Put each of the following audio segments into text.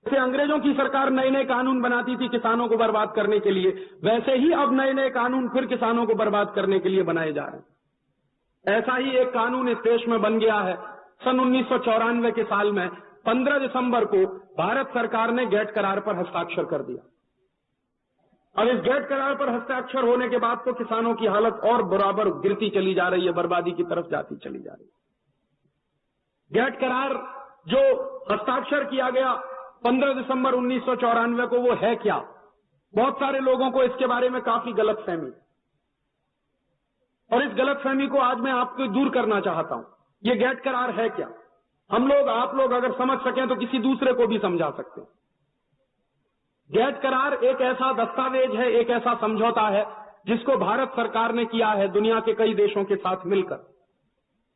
जैसे अंग्रेजों की सरकार नए नए कानून बनाती थी किसानों को बर्बाद करने के लिए, वैसे ही अब नए नए कानून फिर किसानों को बर्बाद करने के लिए बनाए जा रहे हैं। ऐसा ही एक कानून इस देश में बन गया है। सन 1994 के साल में 15 दिसंबर को भारत सरकार ने गेट करार पर हस्ताक्षर कर दिया। अब इस गेट करार पर हस्ताक्षर होने के बाद तो किसानों की हालत और बराबर गिरती चली जा रही है, बर्बादी की तरफ जाती चली जा रही है। गेट करार जो हस्ताक्षर किया गया 15 दिसंबर 1994 को, वो है क्या? बहुत सारे लोगों को इसके बारे में काफी गलतफहमी, और इस गलतफहमी को आज मैं आपको दूर करना चाहता हूं। ये गेट करार है क्या? हम लोग, आप लोग अगर समझ सकें तो किसी दूसरे को भी समझा सकते हैं। गेट करार एक ऐसा दस्तावेज है, एक ऐसा समझौता है जिसको भारत सरकार ने किया है दुनिया के कई देशों के साथ मिलकर।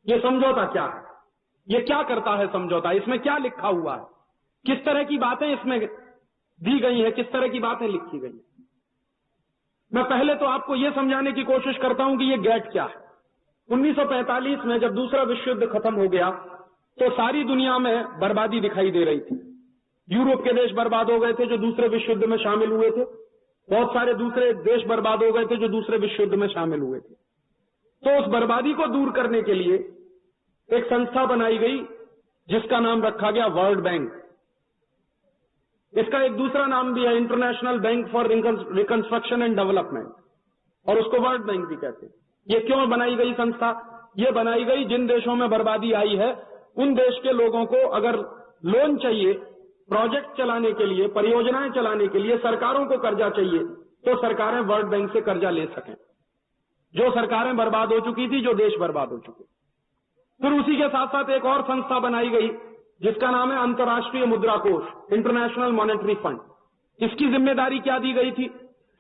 ये समझौता क्या है? ये क्या करता है समझौता? इसमें क्या लिखा हुआ है? किस तरह की बातें इसमें दी गई हैं? किस तरह की बातें लिखी गई हैं? मैं पहले तो आपको यह समझाने की कोशिश करता हूं कि यह गेट क्या है। 1945 में जब दूसरा विश्व युद्ध खत्म हो गया तो सारी दुनिया में बर्बादी दिखाई दे रही थी। यूरोप के देश बर्बाद हो गए थे जो दूसरे विश्व युद्ध में शामिल हुए थे। बहुत सारे दूसरे देश बर्बाद हो गए थे जो दूसरे विश्व युद्ध में शामिल हुए थे। तो उस बर्बादी को दूर करने के लिए एक संस्था बनाई गई जिसका नाम रखा गया वर्ल्ड बैंक। इसका एक दूसरा नाम भी है, international bank for reconstruction and development, और उसको वर्ल्ड बैंक भी कहते हैं। ये क्यों बनाई गई संस्था? ये बनाई गई जिन देशों में बर्बादी आई है उन देश के लोगों को अगर लोन चाहिए प्रोजेक्ट चलाने के लिए, परियोजनाएं चलाने के लिए, सरकारों को कर्जा चाहिए तो सरकारें वर्ल्ड बैंक से कर्जा ले सकें। जो सरकारें बर्बाद हो चुकी थी, जो देश बर्बाद हो चुके। फिर उसी के साथ साथ एक और संस्था बनाई गई जिसका नाम है अंतर्राष्ट्रीय मुद्रा कोष, इंटरनेशनल मॉनेटरी फंड। इसकी जिम्मेदारी क्या दी गई थी?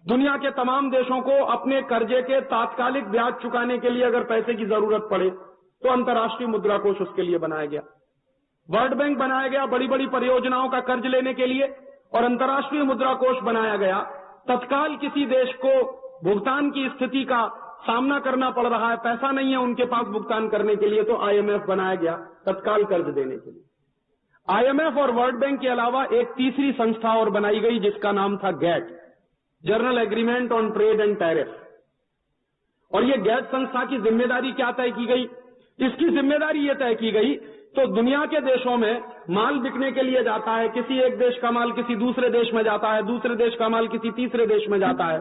दुनिया के तमाम देशों को अपने कर्जे के तात्कालिक ब्याज चुकाने के लिए अगर पैसे की जरूरत पड़े तो अंतर्राष्ट्रीय मुद्रा कोष उसके लिए बनाया गया। वर्ल्ड बैंक बनाया गया बड़ी बड़ी परियोजनाओं का कर्ज लेने के लिए, और अंतर्राष्ट्रीय मुद्रा कोष बनाया गया तत्काल किसी देश को भुगतान की स्थिति का सामना करना पड़ रहा है, पैसा नहीं है उनके पास भुगतान करने के लिए, तो आईएमएफ बनाया गया तत्काल कर्ज देने के लिए। आईएमएफ और वर्ल्ड बैंक के अलावा एक तीसरी संस्था और बनाई गई जिसका नाम था GATT, general agreement on trade and tariff. और ये गैट संस्था की जिम्मेदारी क्या तय की गई? इसकी जिम्मेदारी यह तय की गई तो दुनिया के देशों में माल बिकने के लिए जाता है, किसी एक देश का माल किसी दूसरे देश में जाता है, दूसरे देश का माल किसी तीसरे देश में जाता है,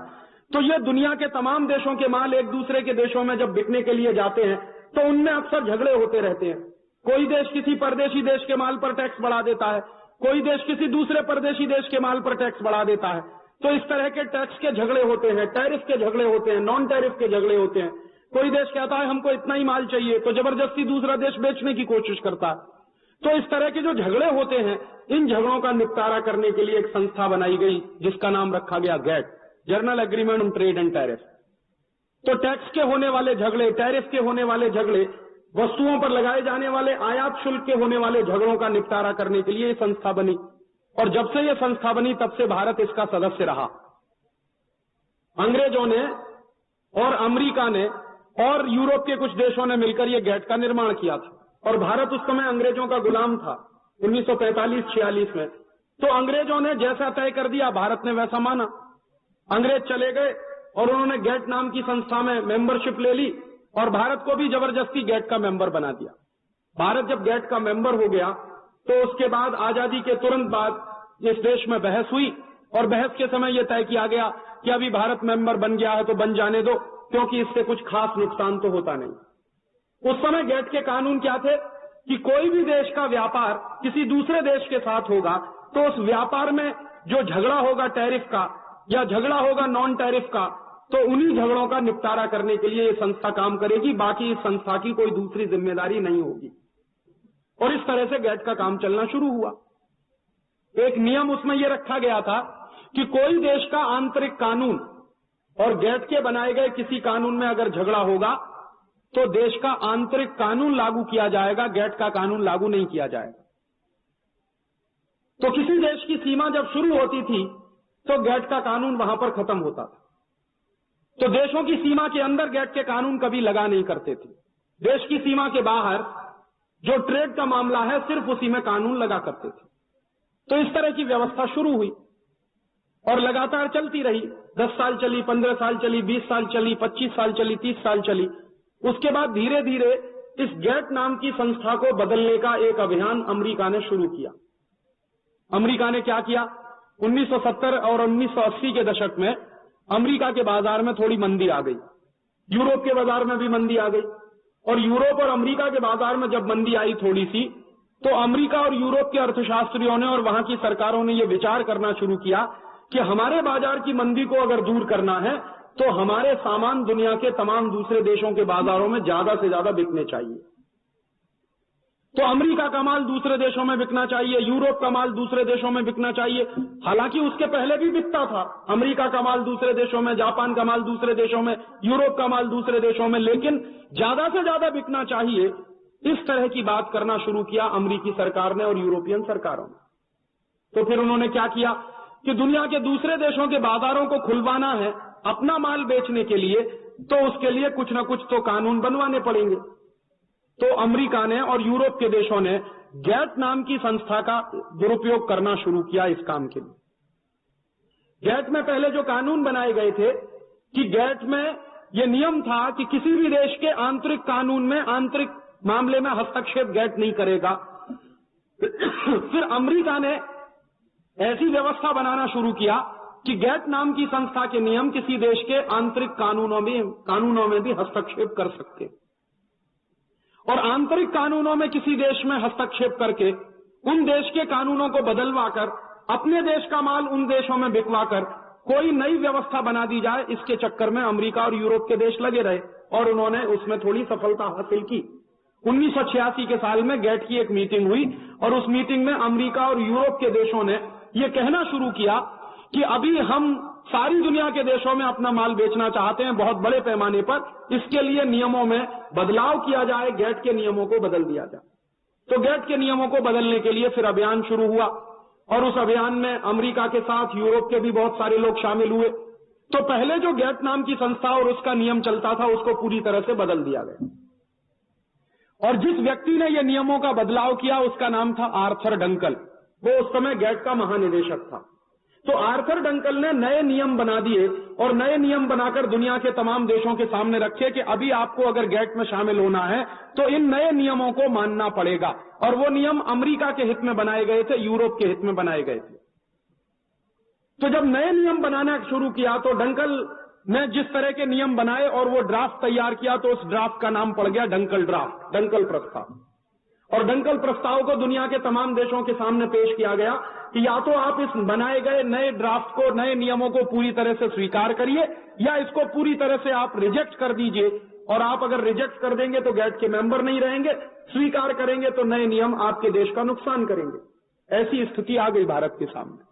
तो ये दुनिया के तमाम देशों के माल एक दूसरे के देशों में जब बिकने के लिए जाते हैं तो उनमें अक्सर झगड़े होते रहते हैं। कोई देश किसी परदेशी देश के माल पर टैक्स बढ़ा देता है, कोई देश किसी दूसरे परदेशी देश के माल पर टैक्स बढ़ा देता है। तो इस तरह के टैक्स के झगड़े होते हैं, टैरिफ के झगड़े होते हैं, नॉन टैरिफ के झगड़े होते हैं। कोई देश कहता है हमको इतना ही माल चाहिए तो जबरदस्ती दूसरा देश बेचने की कोशिश करता है। तो इस तरह के जो झगड़े होते हैं, इन झगड़ों का निपटारा करने के लिए एक संस्था बनाई गई जिसका नाम रखा गया GATT, general agreement on trade and tariff. तो टैक्स के होने वाले झगड़े, टैरिफ के होने वाले झगड़े, वस्तुओं पर लगाए जाने वाले आयात शुल्क के होने वाले झगड़ों का निपटारा करने के लिए ये संस्था बनी, और जब से ये संस्था बनी तब से भारत इसका सदस्य रहा। अंग्रेजों ने और अमेरिका ने और यूरोप के कुछ देशों ने मिलकर ये गैट का निर्माण किया था, और भारत उस समय अंग्रेजों का गुलाम था 1945-46 में। तो अंग्रेजों ने जैसा तय कर दिया भारत ने वैसा माना। अंग्रेज चले गए और उन्होंने गैट नाम की संस्था में मेंबरशिप ले ली और भारत को भी जबरदस्ती गैट का मेंबर बना दिया। भारत जब गैट का मेंबर हो गया तो उसके बाद आजादी के तुरंत बाद इस देश में बहस हुई, और बहस के समय यह तय किया गया कि अभी भारत मेंबर बन गया है तो बन जाने दो, क्योंकि इससे कुछ खास नुकसान तो होता नहीं। उस समय गैट के कानून क्या थे कि कोई भी देश का व्यापार किसी दूसरे देश के साथ होगा तो उस व्यापार में जो झगड़ा होगा टैरिफ का या झगड़ा होगा नॉन टैरिफ का, तो उन्हीं झगड़ों का निपटारा करने के लिए ये संस्था काम करेगी, बाकी इस संस्था की कोई दूसरी जिम्मेदारी नहीं होगी। और इस तरह से गैट का काम चलना शुरू हुआ। एक नियम उसमें यह रखा गया था कि कोई देश का आंतरिक कानून और गैट के बनाए गए किसी कानून में अगर झगड़ा होगा तो देश का आंतरिक कानून लागू किया जाएगा, गैट का कानून लागू नहीं किया जाएगा। तो किसी देश की सीमा जब शुरू होती थी तो गैट का कानून वहां पर खत्म होता था। तो देशों की सीमा के अंदर गैट के कानून कभी लगा नहीं करते थे। देश की सीमा के बाहर जो ट्रेड का मामला है सिर्फ उसी में कानून लगा करते थे। तो इस तरह की व्यवस्था शुरू हुई और लगातार चलती रही। 10 साल चली, 15 साल चली, 20 साल चली, 25 साल चली, 30 साल चली। उसके बाद धीरे धीरे इस गैट नाम की संस्था को बदलने का एक अभियान अमेरिका ने शुरू किया। अमेरिका ने क्या किया? 1970 और 1980 के दशक में अमेरिका के बाजार में थोड़ी मंदी आ गई, यूरोप के बाजार में भी मंदी आ गई। और यूरोप और अमेरिका के बाजार में जब मंदी आई थोड़ी सी, तो अमेरिका और यूरोप के अर्थशास्त्रियों ने और वहां की सरकारों ने यह विचार करना शुरू किया कि हमारे बाजार की मंदी को अगर दूर करना है तो हमारे सामान दुनिया के तमाम दूसरे देशों के बाजारों में ज्यादा से ज्यादा बिकने चाहिए। तो अमेरिका का माल दूसरे देशों में बिकना चाहिए, यूरोप का माल दूसरे देशों में बिकना चाहिए। हालांकि उसके पहले भी बिकता था, अमेरिका का माल दूसरे देशों में, जापान का माल दूसरे देशों में, यूरोप का माल दूसरे देशों में, लेकिन ज्यादा से ज्यादा बिकना चाहिए। इस तरह की बात करना शुरू किया अमेरिकी सरकार ने और यूरोपियन सरकारों ने। तो फिर उन्होंने क्या किया कि दुनिया के दूसरे देशों के बाजारों को खुलवाना है अपना माल बेचने के लिए, तो उसके लिए कुछ न कुछ तो कानून बनवाने पड़ेंगे। तो अमेरिका ने और यूरोप के देशों ने गैट नाम की संस्था का दुरुपयोग करना शुरू किया इस काम के लिए। गैट में पहले जो कानून बनाए गए थे कि गैट में यह नियम था कि किसी भी देश के आंतरिक कानून में, आंतरिक मामले में हस्तक्षेप गैट नहीं करेगा। फिर अमेरिका ने ऐसी व्यवस्था बनाना शुरू किया कि गैट नाम की संस्था के नियम किसी देश के आंतरिक कानूनों में भी हस्तक्षेप कर सकते, और आंतरिक कानूनों में किसी देश में हस्तक्षेप करके उन देश के कानूनों को बदलवाकर अपने देश का माल उन देशों में बिकवाकर कोई नई व्यवस्था बना दी जाए, इसके चक्कर में अमेरिका और यूरोप के देश लगे रहे और उन्होंने उसमें थोड़ी सफलता हासिल की। 1986 के साल में गैट की एक मीटिंग हुई और उस मीटिंग में अमेरिका और यूरोप के देशों ने यह कहना शुरू किया कि अभी हम सारी दुनिया के देशों में अपना माल बेचना चाहते हैं बहुत बड़े पैमाने पर, इसके लिए नियमों में बदलाव किया जाए, गैट के नियमों को बदल दिया जाए। तो गैट के नियमों को बदलने के लिए फिर अभियान शुरू हुआ और उस अभियान में अमेरिका के साथ यूरोप के भी बहुत सारे लोग शामिल हुए। तो पहले जो गैट नाम की संस्था और उसका नियम चलता था उसको पूरी तरह से बदल दिया गया, और जिस व्यक्ति ने यह नियमों का बदलाव किया उसका नाम था आर्थर डंकल। वो उस समय गैट का महानिदेशक था। तो आर्थर डंकल ने नए नियम बना दिए और नए नियम बनाकर दुनिया के तमाम देशों के सामने रखे कि अभी आपको अगर गैट में शामिल होना है तो इन नए नियमों को मानना पड़ेगा। और वो नियम अमेरिका के हित में बनाए गए थे, यूरोप के हित में बनाए गए थे। तो जब नए नियम बनाना शुरू किया तो डंकल ने जिस तरह के नियम बनाए और वो ड्राफ्ट तैयार किया, तो उस ड्राफ्ट का नाम पड़ गया डंकल ड्राफ्ट, डंकल प्रस्ताव। और डंकल प्रस्ताव को दुनिया के तमाम देशों के सामने पेश किया गया कि या तो आप इस बनाए गए नए ड्राफ्ट को, नए नियमों को पूरी तरह से स्वीकार करिए, या इसको पूरी तरह से आप रिजेक्ट कर दीजिए। और आप अगर रिजेक्ट कर देंगे तो गैट के मेंबर नहीं रहेंगे, स्वीकार करेंगे तो नए नियम आपके देश का नुकसान करेंगे। ऐसी स्थिति आ गई भारत के सामने।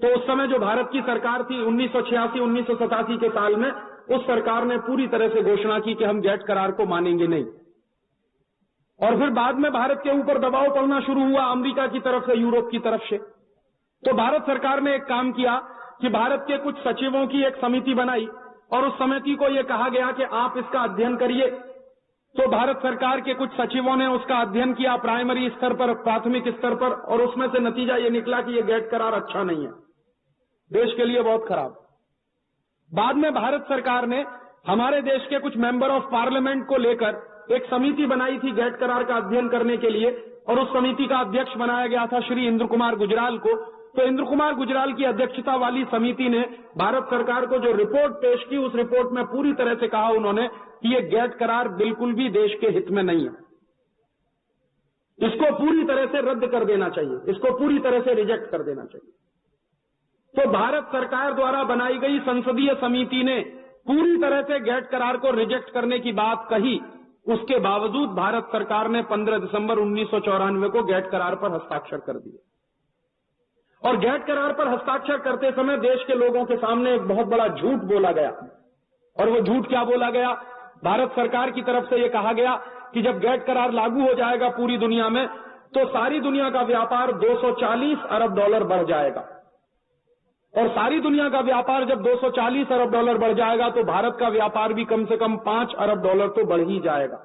तो उस समय जो भारत की सरकार थी 1986-1987 के साल में, उस सरकार ने पूरी तरह से घोषणा की कि हम गैट करार को मानेंगे नहीं। और फिर बाद में भारत के ऊपर दबाव पड़ना शुरू हुआ अमेरिका की तरफ से, यूरोप की तरफ से। तो भारत सरकार ने एक काम किया कि भारत के कुछ सचिवों की एक समिति बनाई और उस समिति को यह कहा गया कि आप इसका अध्ययन करिए। तो भारत सरकार के कुछ सचिवों ने उसका अध्ययन किया प्राइमरी स्तर पर, प्राथमिक स्तर पर, और उसमें से नतीजा यह निकला कि यह गैट करार अच्छा नहीं है, देश के लिए बहुत खराब। बाद में भारत सरकार ने हमारे देश के कुछ मेंबर ऑफ पार्लियामेंट को लेकर एक समिति बनाई थी गैट करार का अध्ययन करने के लिए, और उस समिति का अध्यक्ष बनाया गया था श्री इंद्र कुमार गुजराल को। तो इंद्र कुमार गुजराल की अध्यक्षता वाली समिति ने भारत सरकार को जो रिपोर्ट पेश की, उस रिपोर्ट में पूरी तरह से कहा उन्होंने कि ये गैट करार बिल्कुल भी देश के हित में नहीं है, इसको पूरी तरह से रद्द कर देना चाहिए, इसको पूरी तरह से रिजेक्ट कर देना चाहिए। तो भारत सरकार द्वारा बनाई गई संसदीय समिति ने पूरी तरह से गैट करार को रिजेक्ट करने की बात कही। उसके बावजूद भारत सरकार ने 15 दिसंबर 1994 को गैट करार पर हस्ताक्षर कर दिए। और गैट करार पर हस्ताक्षर करते समय देश के लोगों के सामने एक बहुत बड़ा झूठ बोला गया। और वो झूठ क्या बोला गया? भारत सरकार की तरफ से यह कहा गया कि जब गैट करार लागू हो जाएगा पूरी दुनिया में, तो सारी दुनिया का व्यापार 240 अरब डॉलर बढ़ जाएगा। और सारी दुनिया का व्यापार जब 240 अरब डॉलर बढ़ जाएगा तो भारत का व्यापार भी कम से कम 5 अरब डॉलर तो बढ़ ही जाएगा।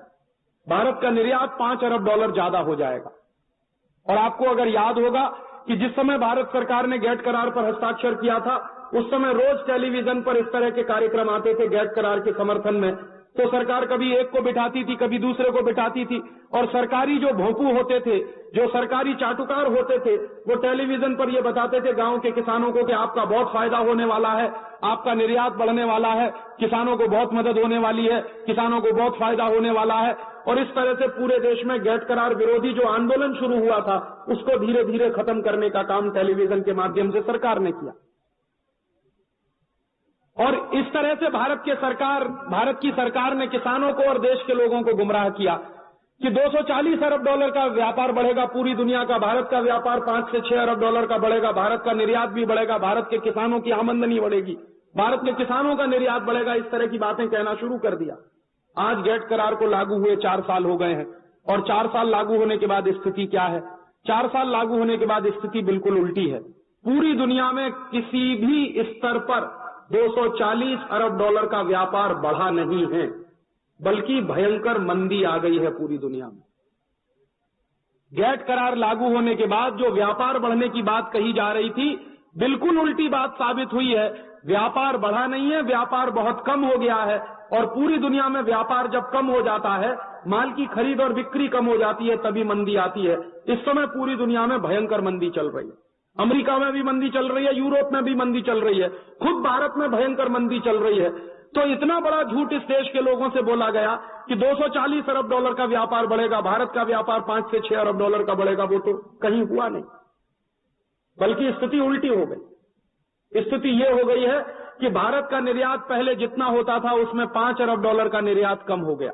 भारत का निर्यात 5 अरब डॉलर ज्यादा हो जाएगा। और आपको अगर याद होगा कि जिस समय भारत सरकार ने गेट करार पर हस्ताक्षर किया था, उस समय रोज टेलीविजन पर इस तरह के कार्यक्रम आते थे गेट करार के समर्थन में। तो सरकार कभी एक को बिठाती थी, कभी दूसरे को बिठाती थी, और सरकारी जो भोंपू होते थे, जो सरकारी चाटुकार होते थे, वो टेलीविजन पर ये बताते थे गांव के किसानों को कि आपका बहुत फायदा होने वाला है, आपका निर्यात बढ़ने वाला है, किसानों को बहुत मदद होने वाली है, किसानों को बहुत फायदा होने वाला है। और इस तरह से पूरे देश में गेट करार विरोधी जो आंदोलन शुरू हुआ था, उसको धीरे धीरे खत्म करने का काम टेलीविजन के माध्यम से सरकार ने किया। और इस तरह से भारत की सरकार ने किसानों को और देश के लोगों को गुमराह किया कि 240 अरब डॉलर का व्यापार बढ़ेगा पूरी दुनिया का, भारत का व्यापार 5 से 6 अरब डॉलर का बढ़ेगा, भारत का निर्यात भी बढ़ेगा, भारत के किसानों की आमदनी बढ़ेगी, भारत के किसानों का निर्यात बढ़ेगा। इस तरह की बातें कहना शुरू कर दिया। आज गेट करार को लागू हुए 4 साल हो गए हैं, और 4 साल लागू होने के बाद स्थिति क्या है? 4 साल लागू होने के बाद स्थिति बिल्कुल उल्टी है। पूरी दुनिया में किसी भी स्तर पर 240 अरब डॉलर का व्यापार बढ़ा नहीं है, बल्कि भयंकर मंदी आ गई है पूरी दुनिया में। गेट करार लागू होने के बाद जो व्यापार बढ़ने की बात कही जा रही थी, बिल्कुल उल्टी बात साबित हुई है। व्यापार बढ़ा नहीं है, व्यापार बहुत कम हो गया है। और पूरी दुनिया में व्यापार जब कम हो जाता है, माल की खरीद और बिक्री कम हो जाती है, तभी मंदी आती है। इस समय पूरी दुनिया में भयंकर मंदी चल रही है। अमेरिका में भी मंदी चल रही है, यूरोप में भी मंदी चल रही है, खुद भारत में भयंकर मंदी चल रही है। तो इतना बड़ा झूठ इस देश के लोगों से बोला गया कि 240 अरब डॉलर का व्यापार बढ़ेगा, भारत का व्यापार 5 से 6 अरब डॉलर का बढ़ेगा, वो तो कहीं हुआ नहीं, बल्कि स्थिति उल्टी हो गई। स्थिति ये हो गई है कि भारत का निर्यात पहले जितना होता था उसमें 5 अरब डॉलर का निर्यात कम हो गया।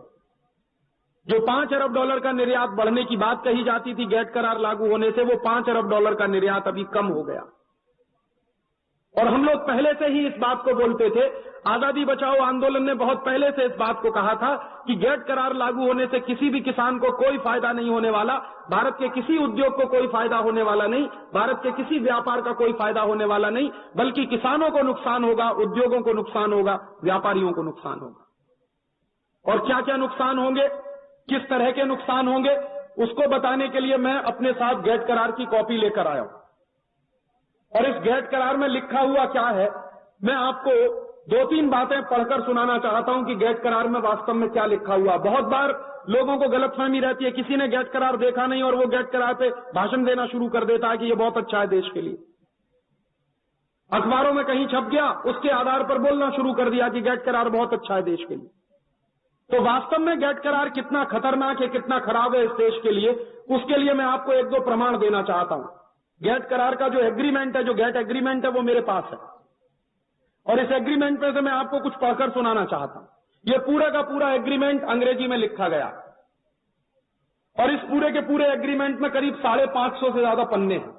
जो 5 अरब डॉलर का निर्यात बढ़ने की बात कही जाती थी गेट करार लागू होने से, वो 5 अरब डॉलर का निर्यात अभी कम हो गया। और हम लोग पहले से ही इस बात को बोलते थे, आजादी बचाओ आंदोलन ने बहुत पहले से इस बात को कहा था कि गेट करार लागू होने से किसी भी किसान को कोई फायदा नहीं होने वाला, भारत के किसी उद्योग को कोई फायदा होने वाला नहीं, भारत के किसी व्यापार का कोई फायदा होने वाला नहीं, बल्कि किसानों को नुकसान होगा, उद्योगों को नुकसान होगा, व्यापारियों को नुकसान होगा। और क्या क्या नुकसान होंगे, किस तरह के नुकसान होंगे, उसको बताने के लिए मैं अपने साथ गेट करार की कॉपी लेकर आया हूं। और इस गेट करार में लिखा हुआ क्या है, मैं आपको 2-3 बातें पढ़कर सुनाना चाहता हूं कि गेट करार में वास्तव में क्या लिखा हुआ। बहुत बार लोगों को गलतफहमी रहती है, किसी ने गेट करार देखा नहीं और वो गेट करार पे भाषण देना शुरू कर देता है कि ये बहुत अच्छा है देश के लिए। अखबारों में कहीं छप गया, उसके आधार पर बोलना शुरू कर दिया कि गेट करार बहुत अच्छा है देश के लिए। तो वास्तव में गेट करार कितना खतरनाक है, कितना खराब है इस देश के लिए, उसके लिए मैं आपको 1-2 प्रमाण देना चाहता हूं। गेट करार का जो एग्रीमेंट है, जो गेट एग्रीमेंट है, वो मेरे पास है, और इस एग्रीमेंट में से मैं आपको कुछ पढ़कर सुनाना चाहता हूं। ये पूरा का पूरा एग्रीमेंट अंग्रेजी में लिखा गया, और इस पूरे के पूरे एग्रीमेंट में करीब 550 से ज्यादा पन्ने हैं।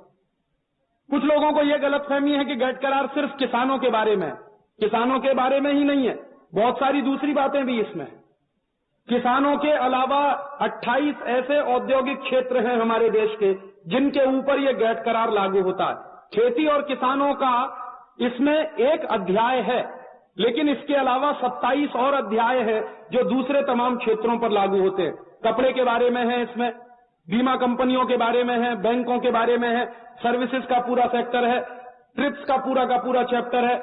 कुछ लोगों को यह गलतफहमी है कि गेट करार सिर्फ किसानों के बारे में है। किसानों के बारे में ही नहीं है, बहुत सारी दूसरी बातें भी इसमें है। किसानों के अलावा 28 ऐसे औद्योगिक क्षेत्र हैं हमारे देश के जिनके ऊपर यह गेट करार लागू होता है। खेती और किसानों का इसमें एक अध्याय है, लेकिन इसके अलावा 27 और अध्याय है जो दूसरे तमाम क्षेत्रों पर लागू होते हैं। कपड़े के बारे में है, इसमें बीमा कंपनियों के बारे में है, बैंकों के बारे में है, सर्विसेज का पूरा सेक्टर है, ट्रिप्स का पूरा चैप्टर है,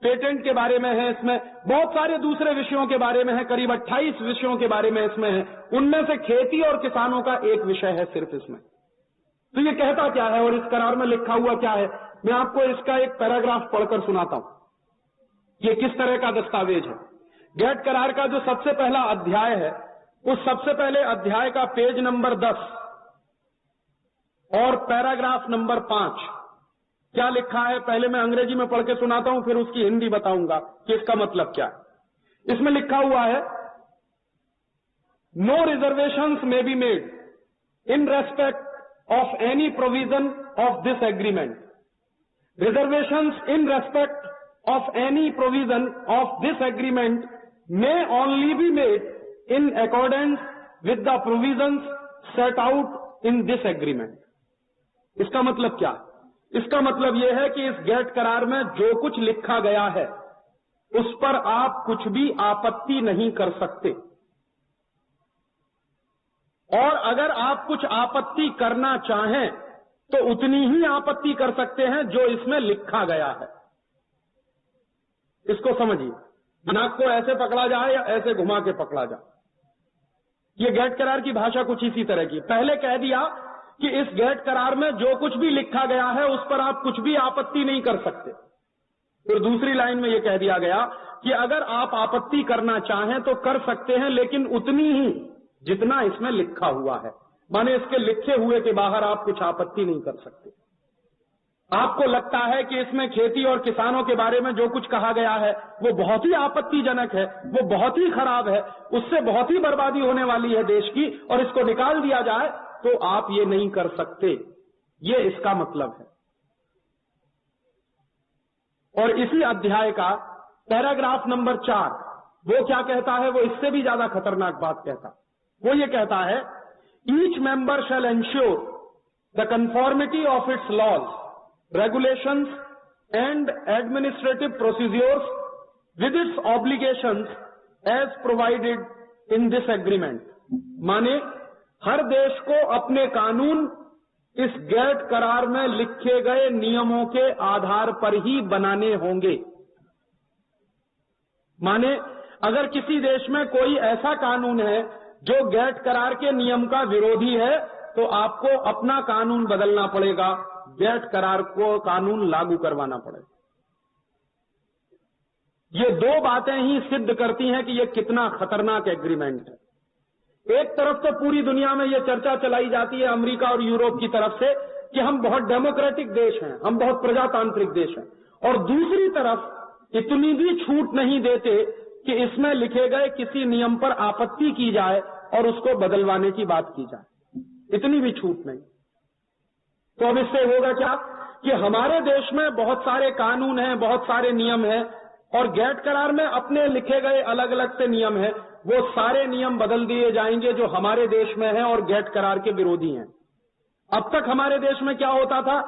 पेटेंट के बारे में है, इसमें बहुत सारे दूसरे विषयों के बारे में है, करीब 28 विषयों के बारे में इसमें है। उनमें से खेती और किसानों का एक विषय है सिर्फ इसमें। तो ये कहता क्या है और इस करार में लिखा हुआ क्या है, मैं आपको इसका एक पैराग्राफ पढ़कर सुनाता हूं। ये किस तरह का दस्तावेज है। गेट करार का जो सबसे पहला अध्याय है, उस सबसे पहले अध्याय का पेज नंबर 10 और पैराग्राफ नंबर 5 क्या लिखा है, पहले मैं अंग्रेजी में पढ़ के सुनाता हूं, फिर उसकी हिंदी बताऊंगा कि इसका मतलब क्या है। इसमें लिखा हुआ है, no reservations may be made in respect of any provision of this agreement. Reservations in respect of any provision of this agreement may only be made in accordance with the provisions set out in this agreement. इसका मतलब क्या? इसका मतलब यह है कि इस gate करार में जो कुछ लिखा गया है उस पर आप कुछ भी आपत्ति नहीं कर सकते, और अगर आप कुछ आपत्ति करना चाहें तो उतनी ही आपत्ति कर सकते हैं जो इसमें लिखा गया है। इसको समझिए, नाक को ऐसे पकड़ा जाए या ऐसे घुमा के पकड़ा जाए। ये गैट करार की भाषा कुछ इसी तरह की। पहले कह दिया कि इस गैट करार में जो कुछ भी लिखा गया है उस पर आप कुछ भी आपत्ति नहीं कर सकते। फिर दूसरी लाइन में यह कह दिया गया कि अगर आप आपत्ति करना चाहें तो कर सकते हैं, लेकिन उतनी ही जितना इसमें लिखा हुआ है। माने इसके लिखे हुए के बाहर आप कुछ आपत्ति नहीं कर सकते। आपको लगता है कि इसमें खेती और किसानों के बारे में जो कुछ कहा गया है वो बहुत ही आपत्तिजनक है, वो बहुत ही खराब है, उससे बहुत ही बर्बादी होने वाली है देश की, और इसको निकाल दिया जाए, तो आप ये नहीं कर सकते। ये इसका मतलब है। और इसी अध्याय का पैराग्राफ नंबर 4 वो क्या कहता है? वो इससे भी ज्यादा खतरनाक बात कहता है। वो ये कहता है, each member shall ensure the conformity of its laws, regulations and administrative procedures with its obligations as provided in this agreement। माने हर देश को अपने कानून इस गैट करार में लिखे गए नियमों के आधार पर ही बनाने होंगे। माने अगर किसी देश में कोई ऐसा कानून है जो गैट करार के नियम का विरोधी है तो आपको अपना कानून बदलना पड़ेगा, गैट करार को कानून लागू करवाना पड़ेगा। ये दो बातें ही सिद्ध करती हैं कि ये कितना खतरनाक एग्रीमेंट है। एक तरफ तो पूरी दुनिया में ये चर्चा चलाई जाती है अमेरिका और यूरोप की तरफ से कि हम बहुत डेमोक्रेटिक देश हैं, हम बहुत प्रजातांत्रिक देश हैं, और दूसरी तरफ इतनी भी छूट नहीं देते कि इसमें लिखे गए किसी नियम पर आपत्ति की जाए और उसको बदलवाने की बात की जाए। इतनी भी छूट नहीं। तो अब इससे होगा क्या कि हमारे देश में बहुत सारे कानून हैं, बहुत सारे नियम हैं, और गैट करार में अपने लिखे गए अलग अलग से नियम हैं। वो सारे नियम बदल दिए जाएंगे जो हमारे देश में हैं और गैट करार के विरोधी हैं। अब तक हमारे देश में क्या होता था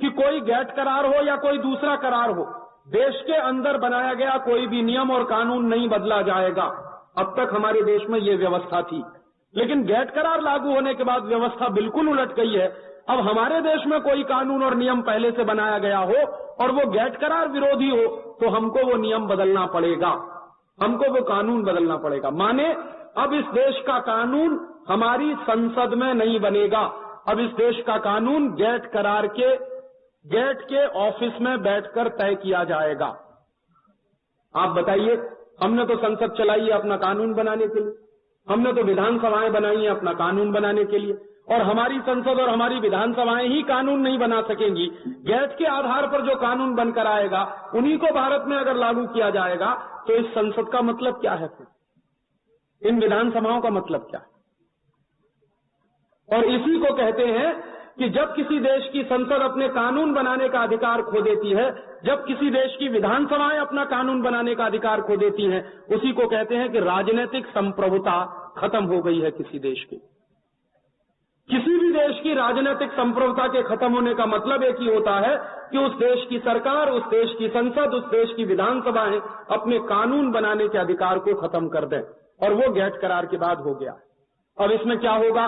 कि कोई गैट करार हो या कोई दूसरा करार हो, देश के अंदर बनाया गया कोई भी नियम और कानून नहीं बदला जाएगा। अब तक हमारे देश में ये व्यवस्था थी, लेकिन गैट करार लागू होने के बाद व्यवस्था बिल्कुल उलट गई है। अब हमारे देश में कोई कानून और नियम पहले से बनाया गया हो और वो गैट करार विरोधी हो तो हमको वो नियम बदलना पड़ेगा, हमको वो कानून बदलना पड़ेगा। माने अब इस देश का कानून हमारी संसद में नहीं बनेगा, अब इस देश का कानून गैट करार के गेट के ऑफिस में बैठकर तय किया जाएगा। आप बताइए, हमने तो संसद चलाई है अपना कानून बनाने के लिए, हमने तो विधानसभाएं बनाई है अपना कानून बनाने के लिए, और हमारी संसद और हमारी विधानसभाएं ही कानून नहीं बना सकेंगी। गैट के आधार पर जो कानून बनकर आएगा उन्हीं को भारत में अगर लागू किया जाएगा तो इस संसद का मतलब क्या है फिर? इन विधानसभाओं का मतलब क्या है? और इसी को कहते हैं कि जब किसी देश की संसद अपने कानून बनाने का अधिकार खो देती है, जब किसी देश की विधानसभाएं अपना कानून बनाने का अधिकार खो देती हैं, उसी को कहते हैं कि राजनीतिक संप्रभुता खत्म हो गई है किसी देश की। किसी भी देश की राजनीतिक संप्रभुता के खत्म होने का मतलब एक ही होता है कि उस देश की सरकार, उस देश की संसद, उस देश की विधानसभाएं अपने कानून बनाने के अधिकार को खत्म कर दें, और वो गैट करार के बाद हो गया। अब इसमें क्या होगा?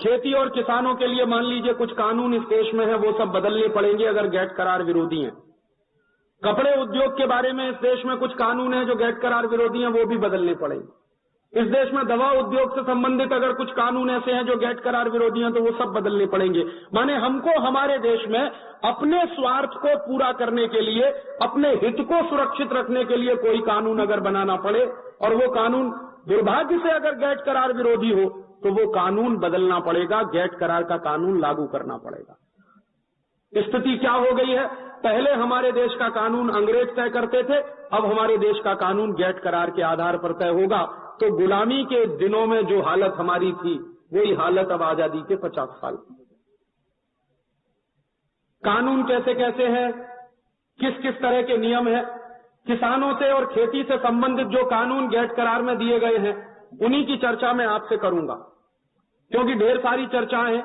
खेती और किसानों के लिए मान लीजिए कुछ कानून इस देश में है, वो सब बदलने पड़ेंगे अगर गैट करार विरोधी हैं। कपड़े उद्योग के बारे में इस देश में कुछ कानून है जो गैट करार विरोधी हैं, वो भी बदलने पड़ेंगे। इस देश में दवा उद्योग से संबंधित अगर कुछ कानून ऐसे हैं जो गैट करार विरोधी हैं तो वो सब बदलने पड़ेंगे। माने हमको हमारे देश में अपने स्वार्थ को पूरा करने के लिए, अपने हित को सुरक्षित रखने के लिए कोई कानून अगर बनाना पड़े, और वो कानून दुर्भाग्य से अगर गैट करार विरोधी हो तो वो कानून बदलना पड़ेगा, गैट करार का कानून लागू करना पड़ेगा। स्थिति क्या हो गई है? पहले हमारे देश का कानून अंग्रेज तय करते थे, अब हमारे देश का कानून गैट करार के आधार पर तय होगा। तो गुलामी के दिनों में जो हालत हमारी थी वही हालत अब आजादी के 50 साल। कानून कैसे कैसे हैं, किस किस तरह के नियम हैं, किसानों से और खेती से संबंधित जो कानून गैट करार में दिए गए हैं उन्हीं की चर्चा मैं आपसे करूंगा, क्योंकि ढेर सारी चर्चाएं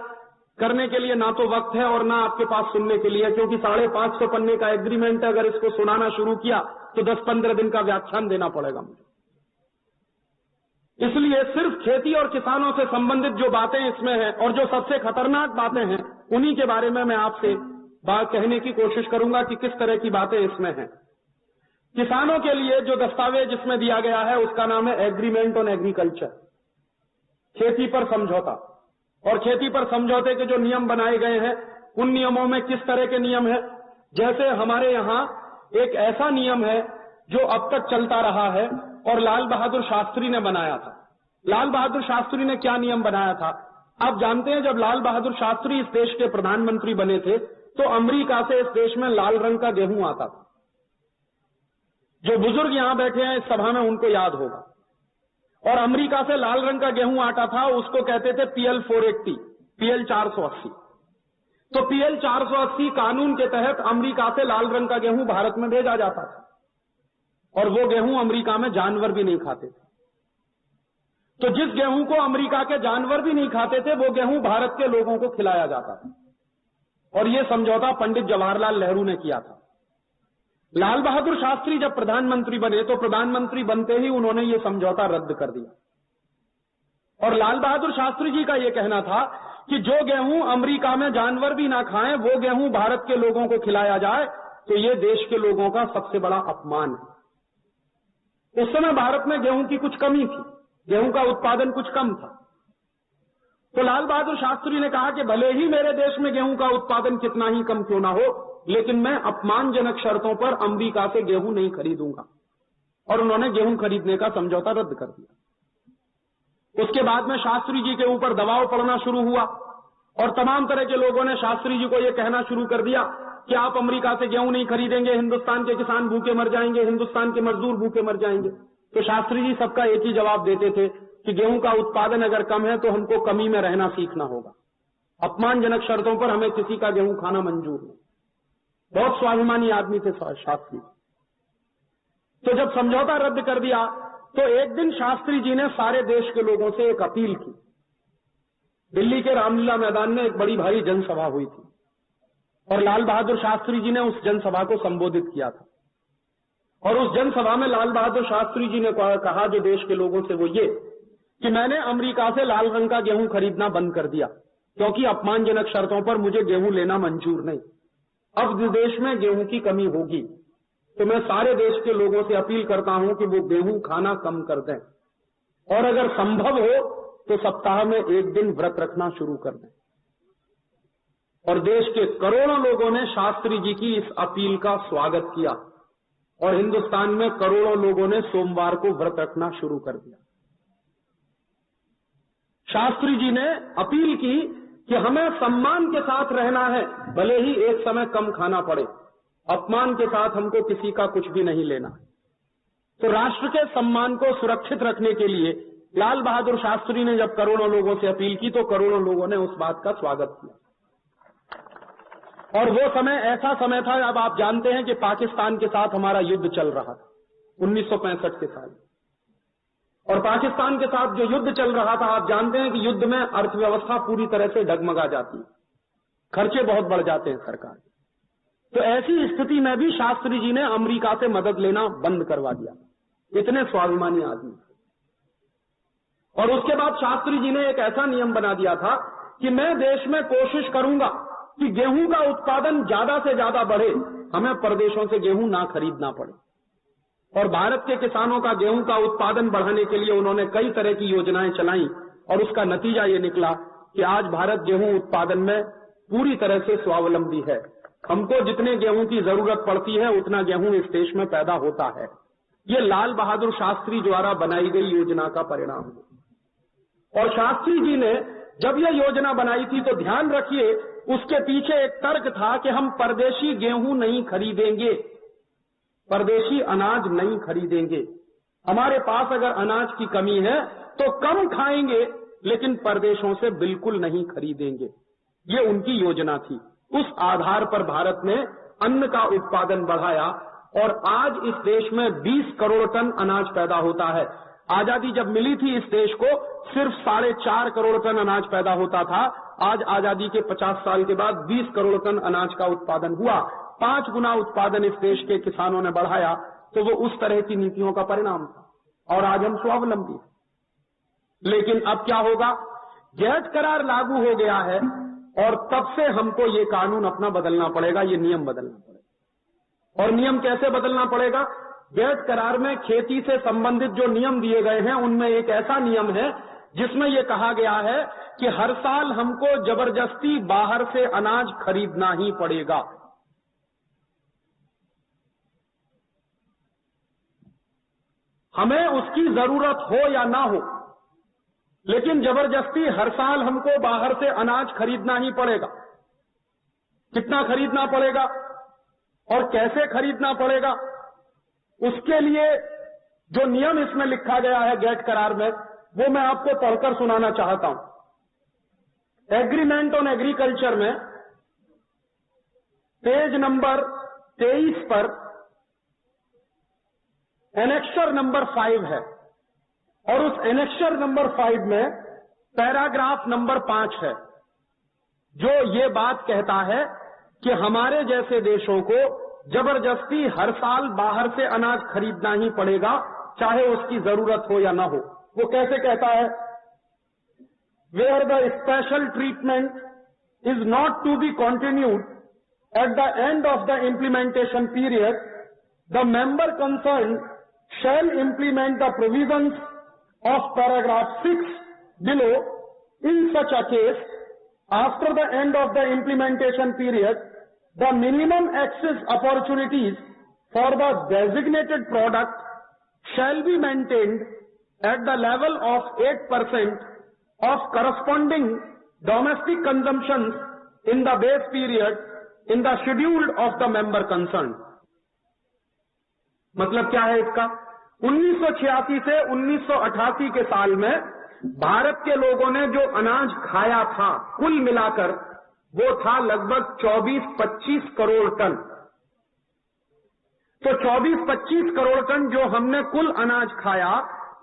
करने के लिए ना तो वक्त है और ना आपके पास सुनने के लिए, क्योंकि 550 पन्ने का एग्रीमेंट है। अगर इसको सुनाना शुरू किया तो 10-15 दिन का व्याख्यान देना पड़ेगा मुझे। इसलिए सिर्फ खेती और किसानों से संबंधित जो बातें इसमें हैं और जो सबसे खतरनाक बातें हैं उन्हीं के बारे में मैं आपसे बात कहने की कोशिश करूंगा कि किस तरह की बातें इसमें हैं। किसानों के लिए जो दस्तावेज इसमें दिया गया है उसका नाम है एग्रीमेंट ऑन एग्रीकल्चर, खेती पर समझौता। और खेती पर समझौते के जो नियम बनाए गए हैं उन नियमों में किस तरह के नियम है, जैसे हमारे यहां एक ऐसा नियम है जो अब तक चलता रहा है और लाल बहादुर शास्त्री ने बनाया था। लाल बहादुर शास्त्री ने क्या नियम बनाया था? आप जानते हैं जब लाल बहादुर शास्त्री इस देश के प्रधानमंत्री बने थे तो अमेरिका से इस देश में लाल रंग का गेहूं आता था। जो बुजुर्ग यहां बैठे हैं इस सभा में उनको याद होगा। और अमेरिका से लाल रंग का गेहूं आता था, उसको कहते थे PL 480, PL 480। तो PL 480 कानून के तहत अमेरिका से लाल रंग का गेहूं भारत में भेजा जाता था और वो गेहूं अमेरिका में जानवर भी नहीं खाते थे। तो जिस गेहूं को अमेरिका के जानवर भी नहीं खाते थे वो गेहूं भारत के लोगों को खिलाया जाता था। और ये समझौता पंडित जवाहरलाल नेहरू ने किया था। लाल बहादुर शास्त्री जब प्रधानमंत्री बने तो प्रधानमंत्री बनते ही उन्होंने ये समझौता रद्द कर दिया। और लाल बहादुर शास्त्री जी का यह कहना था कि जो गेहूं अमेरिका में जानवर भी ना खाएं वो गेहूं भारत के लोगों को खिलाया जाए तो ये देश के लोगों का सबसे बड़ा अपमान है। उस समय भारत में गेहूं की कुछ कमी थी, गेहूं का उत्पादन कुछ कम था। तो लाल बहादुर शास्त्री ने कहा कि भले ही मेरे देश में गेहूं का उत्पादन कितना ही कम क्यों ना हो, लेकिन मैं अपमानजनक शर्तों पर अमेरिका से गेहूं नहीं खरीदूंगा। और उन्होंने गेहूं खरीदने का समझौता रद्द कर दिया। उसके बाद में शास्त्री जी के ऊपर दबाव पड़ना शुरू हुआ और तमाम तरह के लोगों ने शास्त्री जी को यह कहना शुरू कर दिया कि आप अमेरिका से गेहूं नहीं खरीदेंगे, हिंदुस्तान के किसान भूखे मर जाएंगे, हिंदुस्तान के मजदूर भूखे मर जाएंगे। तो शास्त्री जी सबका एक ही जवाब देते थे कि गेहूं का उत्पादन अगर कम है तो हमको कमी में रहना सीखना होगा। अपमानजनक शर्तों पर हमें किसी का गेहूं खाना मंजूर नहीं। बहुत स्वाभिमानी आदमी थे शास्त्री। तो जब समझौता रद्द कर दिया तो एक दिन शास्त्री जी ने सारे देश के लोगों से एक अपील की। दिल्ली के रामलीला मैदान में एक बड़ी भारी जनसभा हुई थी और लाल बहादुर शास्त्री जी ने उस जनसभा को संबोधित किया था। और उस जनसभा में लाल बहादुर शास्त्री जी ने कहा जो देश के लोगों से, वो ये कि मैंने अमेरिका से लाल रंग का गेहूं खरीदना बंद कर दिया क्योंकि अपमानजनक शर्तों पर मुझे गेहूं लेना मंजूर नहीं। अब देश में गेहूं की कमी होगी तो मैं सारे देश के लोगों से अपील करता हूं कि वो गेहूं खाना कम कर दें और अगर संभव हो तो सप्ताह में एक दिन व्रत रखना शुरू कर दें। और देश के करोड़ों लोगों ने शास्त्री जी की इस अपील का स्वागत किया और हिंदुस्तान में करोड़ों लोगों ने सोमवार को व्रत रखना शुरू कर दिया। शास्त्री जी ने अपील की कि हमें सम्मान के साथ रहना है, भले ही एक समय कम खाना पड़े, अपमान के साथ हमको किसी का कुछ भी नहीं लेना। तो राष्ट्र के सम्मान को सुरक्षित रखने के लिए लाल बहादुर शास्त्री ने जब करोड़ों लोगों से अपील की तो करोड़ों लोगों ने उस बात का स्वागत किया। और वो समय ऐसा समय था, अब आप जानते हैं कि पाकिस्तान के साथ हमारा युद्ध चल रहा था 1965 के साल। और पाकिस्तान के साथ जो युद्ध चल रहा था, आप जानते हैं कि युद्ध में अर्थव्यवस्था पूरी तरह से डगमगा जाती है, खर्चे बहुत बढ़ जाते हैं सरकार। तो ऐसी स्थिति में भी शास्त्री जी ने अमेरिका से मदद लेना बंद करवा दिया। इतने स्वाभिमानी आदमी। और उसके बाद शास्त्री जी ने एक ऐसा नियम बना दिया था कि मैं देश में कोशिश करूंगा कि गेहूं का उत्पादन ज्यादा से ज्यादा बढ़े, हमें प्रदेशों से गेहूं ना खरीदना पड़े। और भारत के किसानों का गेहूं का उत्पादन बढ़ाने के लिए उन्होंने कई तरह की योजनाएं चलाई और उसका नतीजा ये निकला कि आज भारत गेहूं उत्पादन में पूरी तरह से स्वावलंबी है। हमको जितने गेहूं की जरूरत पड़ती है उतना गेहूं इस देश में पैदा होता है। ये लाल बहादुर शास्त्री द्वारा बनाई गई योजना का परिणाम है। और शास्त्री जी ने जब यह योजना बनाई थी तो ध्यान रखिए उसके पीछे एक तर्क था कि हम परदेशी गेहूं नहीं खरीदेंगे, परदेशी अनाज नहीं खरीदेंगे। हमारे पास अगर अनाज की कमी है तो कम खाएंगे लेकिन परदेशों से बिल्कुल नहीं खरीदेंगे। ये उनकी योजना थी। उस आधार पर भारत ने अन्न का उत्पादन बढ़ाया और आज इस देश में 20 करोड़ टन अनाज पैदा होता है। आजादी जब मिली थी इस देश को सिर्फ 4.5 करोड़ टन अनाज पैदा होता था। आज आजादी के 50 साल के बाद 20 करोड़ टन अनाज का उत्पादन हुआ। 5 गुना उत्पादन इस देश के किसानों ने बढ़ाया। तो वो उस तरह की नीतियों का परिणाम था और आज हम स्वावलंबी हैं। लेकिन अब क्या होगा, गैट करार लागू हो गया है और तब से हमको ये कानून अपना बदलना पड़ेगा, ये नियम बदलना पड़ेगा। और नियम कैसे बदलना पड़ेगा? गैट करार में खेती से संबंधित जो नियम दिए गए हैं उनमें एक ऐसा नियम है जिसमें यह कहा गया है कि हर साल हमको जबरदस्ती बाहर से अनाज खरीदना ही पड़ेगा। हमें उसकी जरूरत हो या ना हो, लेकिन जबरदस्ती हर साल हमको बाहर से अनाज खरीदना ही पड़ेगा। कितना खरीदना पड़ेगा और कैसे खरीदना पड़ेगा, उसके लिए जो नियम इसमें लिखा गया है गैट करार में, वो मैं आपको पढ़कर सुनाना चाहता हूं। एग्रीमेंट ऑन एग्रीकल्चर में पेज नंबर 23 पर एनेक्सर नंबर 5 है और उस एनेक्सर नंबर 5 में पैराग्राफ नंबर 5 है, जो ये बात कहता है कि हमारे जैसे देशों को जबरदस्ती हर साल बाहर से अनाज खरीदना ही पड़ेगा, चाहे उसकी जरूरत हो या ना हो। वो कैसे कहता है? Where the special treatment is not to be continued at the end of the implementation period, the member concerned shall implement the provisions of paragraph 6 below. In such a case, after the end of the implementation period, the minimum access opportunities for the designated product shall be maintained at the level of 8% of corresponding domestic consumptions in the base period in the schedule of the member concerned. मतलब क्या है इसका? 1986 से 1988 के साल में भारत के लोगों ने जो अनाज खाया था कुल मिलाकर वो था लगभग 24-25 करोड़ टन। तो 24-25 करोड़ टन जो हमने कुल अनाज खाया,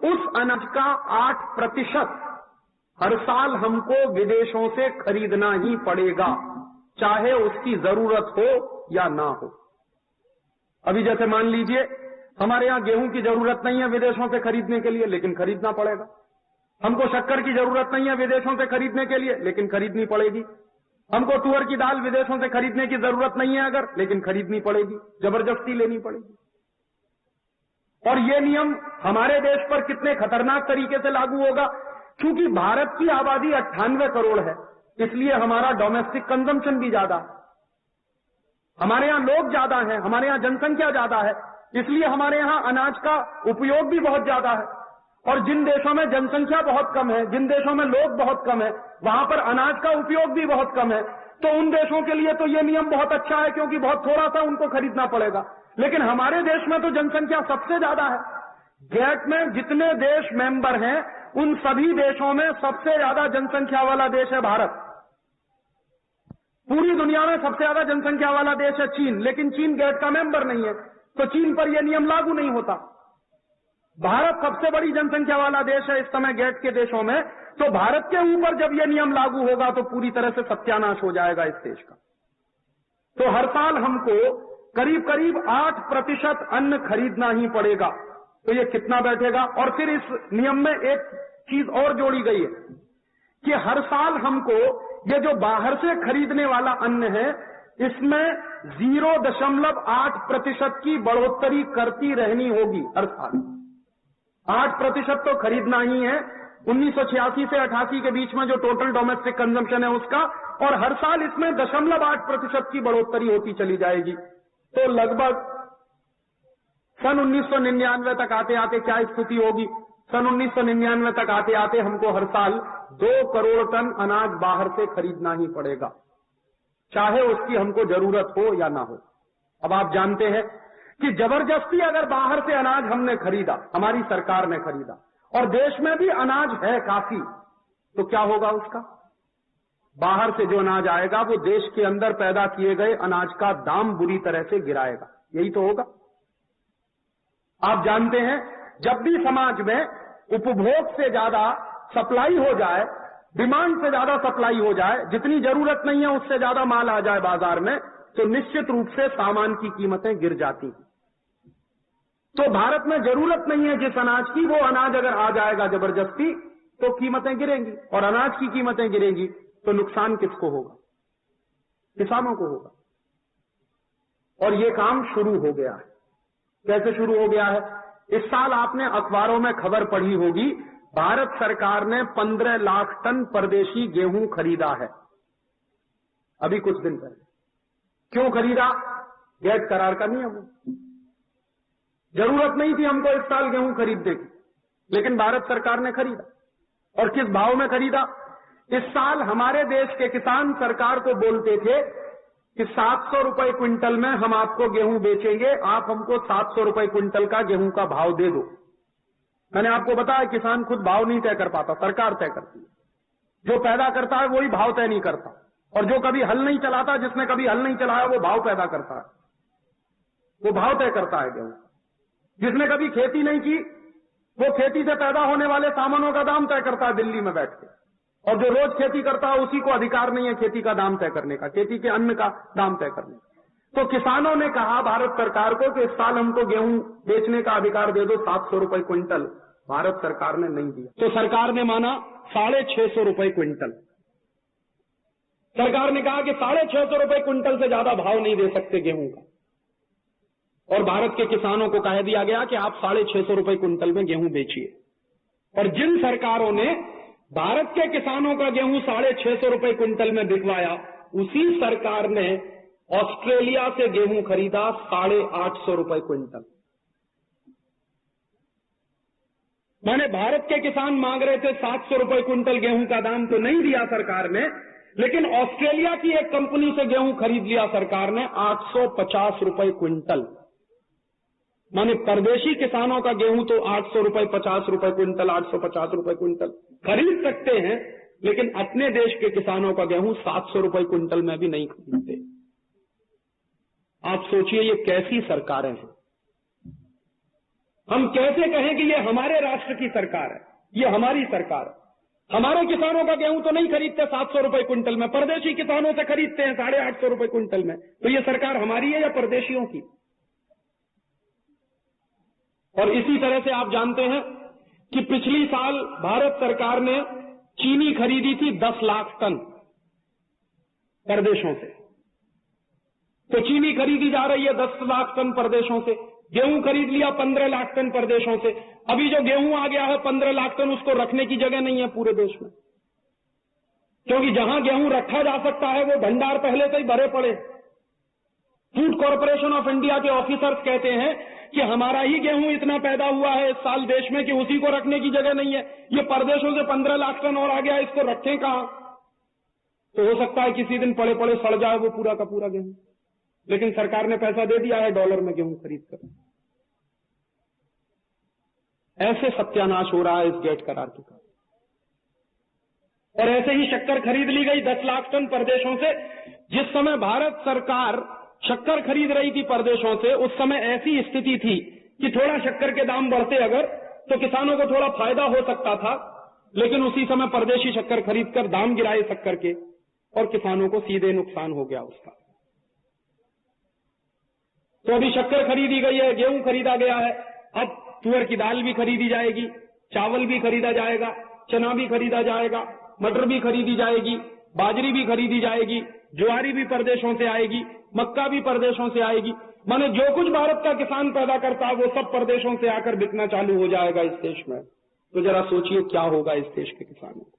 उस अनाज का 8% हर साल हमको विदेशों से खरीदना ही पड़ेगा, चाहे उसकी जरूरत हो या ना हो। अभी जैसे मान लीजिए हमारे यहां गेहूं की जरूरत नहीं है विदेशों से खरीदने के लिए, लेकिन खरीदना पड़ेगा। हमको शक्कर की जरूरत नहीं है विदेशों से खरीदने के लिए, लेकिन खरीदनी पड़ेगी। हमको तुअर की दाल विदेशों से खरीदने की जरूरत नहीं है अगर, लेकिन खरीदनी पड़ेगी, जबरदस्ती लेनी पड़ेगी। और ये नियम हमारे देश पर कितने खतरनाक तरीके से लागू होगा, क्योंकि भारत की आबादी 98 करोड़ है, इसलिए हमारा डोमेस्टिक कंजम्पशन भी ज्यादा है। हमारे यहां लोग ज्यादा हैं, हमारे यहां जनसंख्या ज्यादा है, इसलिए हमारे यहां अनाज का उपयोग भी बहुत ज्यादा है। और जिन देशों में जनसंख्या बहुत कम है, जिन देशों में लोग बहुत कम है, वहां पर अनाज का उपयोग भी बहुत कम है। तो उन देशों के लिए तो ये नियम बहुत अच्छा है, क्योंकि बहुत थोड़ा सा उनको खरीदना पड़ेगा। लेकिन हमारे देश में तो जनसंख्या सबसे ज्यादा है। गैट में जितने देश मेंबर हैं, उन सभी देशों में सबसे ज्यादा जनसंख्या वाला देश है भारत। पूरी दुनिया में सबसे ज्यादा जनसंख्या वाला देश है चीन, लेकिन चीन गैट का मेंबर नहीं है, तो चीन पर यह नियम लागू नहीं होता। भारत सबसे बड़ी जनसंख्या वाला देश है इस समय गैट के देशों में, तो भारत के ऊपर जब यह नियम लागू होगा तो पूरी तरह से सत्यानाश हो जाएगा इस देश का। तो हर साल हमको करीब करीब 8% अन्न खरीदना ही पड़ेगा। तो ये कितना बैठेगा? और फिर इस नियम में एक चीज और जोड़ी गई है कि हर साल हमको ये जो बाहर से खरीदने वाला अन्न है, इसमें 0.8% की बढ़ोतरी करती रहनी होगी हर साल। 8% तो खरीदना ही है 1986 से 88 के बीच में जो टोटल डोमेस्टिक कंजम्पशन है उसका, और हर साल इसमें 0.8% की बढ़ोतरी होती चली जाएगी। तो लगभग सन 1999 तक आते आते क्या स्थिति होगी? सन 1999 तक आते आते हमको हर साल 2 करोड़ टन अनाज बाहर से खरीदना ही पड़ेगा, चाहे उसकी हमको जरूरत हो या ना हो। अब आप जानते हैं कि जबरदस्ती अगर बाहर से अनाज हमने खरीदा, हमारी सरकार ने खरीदा, और देश में भी अनाज है काफी, तो क्या होगा उसका? बाहर से जो अनाज आएगा वो देश के अंदर पैदा किए गए अनाज का दाम बुरी तरह से गिराएगा। यही तो होगा। आप जानते हैं जब भी समाज में उपभोग से ज्यादा सप्लाई हो जाए, डिमांड से ज्यादा सप्लाई हो जाए, जितनी जरूरत नहीं है उससे ज्यादा माल आ जाए बाजार में, तो निश्चित रूप से सामान की कीमतें गिर जाती हैं। तो भारत में जरूरत नहीं है जिस अनाज की, वो अनाज अगर आ जाएगा जबरदस्ती, तो कीमतें गिरेंगी, और अनाज की कीमतें गिरेंगी तो नुकसान किसको होगा? किसानों को होगा। और ये काम शुरू हो गया है। कैसे शुरू हो गया है? इस साल आपने अखबारों में खबर पढ़ी होगी, भारत सरकार ने 15 लाख टन परदेशी गेहूं खरीदा है अभी कुछ दिन पहले। क्यों खरीदा? गैस करार का नियम है। जरूरत नहीं थी हमको इस साल गेहूं खरीदने की, लेकिन भारत सरकार ने खरीदा। और किस भाव में खरीदा? इस साल हमारे देश के किसान सरकार को बोलते थे कि 700 रुपए क्विंटल में हम आपको गेहूं बेचेंगे, आप हमको 700 रुपए क्विंटल का गेहूं का भाव दे दो। मैंने आपको बताया किसान खुद भाव नहीं तय कर पाता, सरकार तय करती है। जो पैदा करता है वही भाव तय नहीं करता, और जो कभी हल नहीं चलाता, जिसने कभी हल नहीं चलाया, वो भाव पैदा करता है, वो भाव तय करता है गेहूं। जिसने कभी खेती नहीं की, वो खेती से पैदा होने वाले सामानों का दाम तय करता है दिल्ली में बैठ के, और जो रोज खेती करता है उसी को अधिकार नहीं है खेती का दाम तय करने का, खेती के अन्न का दाम तय करने का। तो किसानों ने कहा भारत सरकार को कि इस साल हमको गेहूं बेचने का अधिकार दे दो 700 रुपए क्विंटल। भारत सरकार ने नहीं दिया, तो सरकार ने माना 650 रुपए क्विंटल। सरकार ने कहा कि 650 रुपए क्विंटल से ज्यादा भाव नहीं दे सकते गेहूं का, और भारत के किसानों को कह दिया गया कि आप 650 रुपए क्विंटल में गेहूं बेचिए। और जिन सरकारों ने भारत के किसानों का गेहूं 650 रुपए क्विंटल में बिकवाया, उसी सरकार ने ऑस्ट्रेलिया से गेहूं खरीदा 850 रुपए क्विंटल। माने भारत के किसान मांग रहे थे 700 रुपए क्विंटल गेहूं का दाम, तो नहीं दिया सरकार ने, लेकिन ऑस्ट्रेलिया की एक कंपनी से गेहूं खरीद लिया सरकार ने 850 रुपए क्विंटल। माने परदेशी किसानों का गेहूं तो 800 रुपए 50 रुपए क्विंटल, 850 रुपए क्विंटल खरीद सकते हैं, लेकिन अपने देश के किसानों का गेहूं 700 रुपए क्विंटल में भी नहीं खरीदते। आप सोचिए ये कैसी सरकारें हैं। हम कैसे कहें कि ये हमारे राष्ट्र की सरकार है, ये हमारी सरकार है। हमारे किसानों का गेहूं तो नहीं खरीदते 700 रुपए क्विंटल में, परदेशी किसानों से खरीदते हैं 850 रुपए क्विंटल में। तो ये सरकार हमारी है या परदेशियों की? और इसी तरह से आप जानते हैं कि पिछली साल भारत सरकार ने चीनी खरीदी थी 10 लाख टन परदेशों से। तो चीनी खरीदी जा रही है 10 लाख टन परदेशों से। गेहूं खरीद लिया 15 लाख टन परदेशों से। अभी जो गेहूं आ गया है 15 लाख टन, उसको रखने की जगह नहीं है पूरे देश में, क्योंकि जहां गेहूं रखा जा सकता है वो भंडार पहले से ही भरे पड़े। फूड कॉर्पोरेशन ऑफ इंडिया के ऑफिसर्स कहते हैं कि हमारा ही गेहूं इतना पैदा हुआ है इस साल देश में कि उसी को रखने की जगह नहीं है। ये परदेशों से 15 लाख टन और आ गया, इसको रखें कहां? तो हो सकता है किसी दिन पड़े पड़े सड़ जाए वो पूरा का पूरा गेहूं, लेकिन सरकार ने पैसा दे दिया है डॉलर में गेहूं खरीद कर। ऐसे सत्यानाश हो रहा है इस गेट करार के कारण। और ऐसे ही शक्कर खरीद ली गई 10 लाख टन परदेशों से। जिस समय भारत सरकार शक्कर खरीद रही थी परदेशों से, उस समय ऐसी स्थिति थी कि थोड़ा शक्कर के दाम बढ़ते अगर तो किसानों को थोड़ा फायदा हो सकता था, लेकिन उसी समय परदेशी शक्कर खरीदकर दाम गिराए शक्कर के, और किसानों को सीधे नुकसान हो गया उसका। तो अभी शक्कर खरीदी गई है, गेहूं खरीदा गया है, अब तुअर की दाल भी खरीदी जाएगी, चावल भी खरीदा जाएगा, चना भी खरीदा जाएगा, मटर भी खरीदी जाएगी, बाजरी भी खरीदी जाएगी, ज्वारी भी परदेशों से आएगी, मक्का भी परदेशों से आएगी। माने जो कुछ भारत का किसान पैदा करता है वो सब परदेशों से आकर बिकना चालू हो जाएगा इस देश में। तो जरा सोचिए क्या होगा इस देश के किसानों को।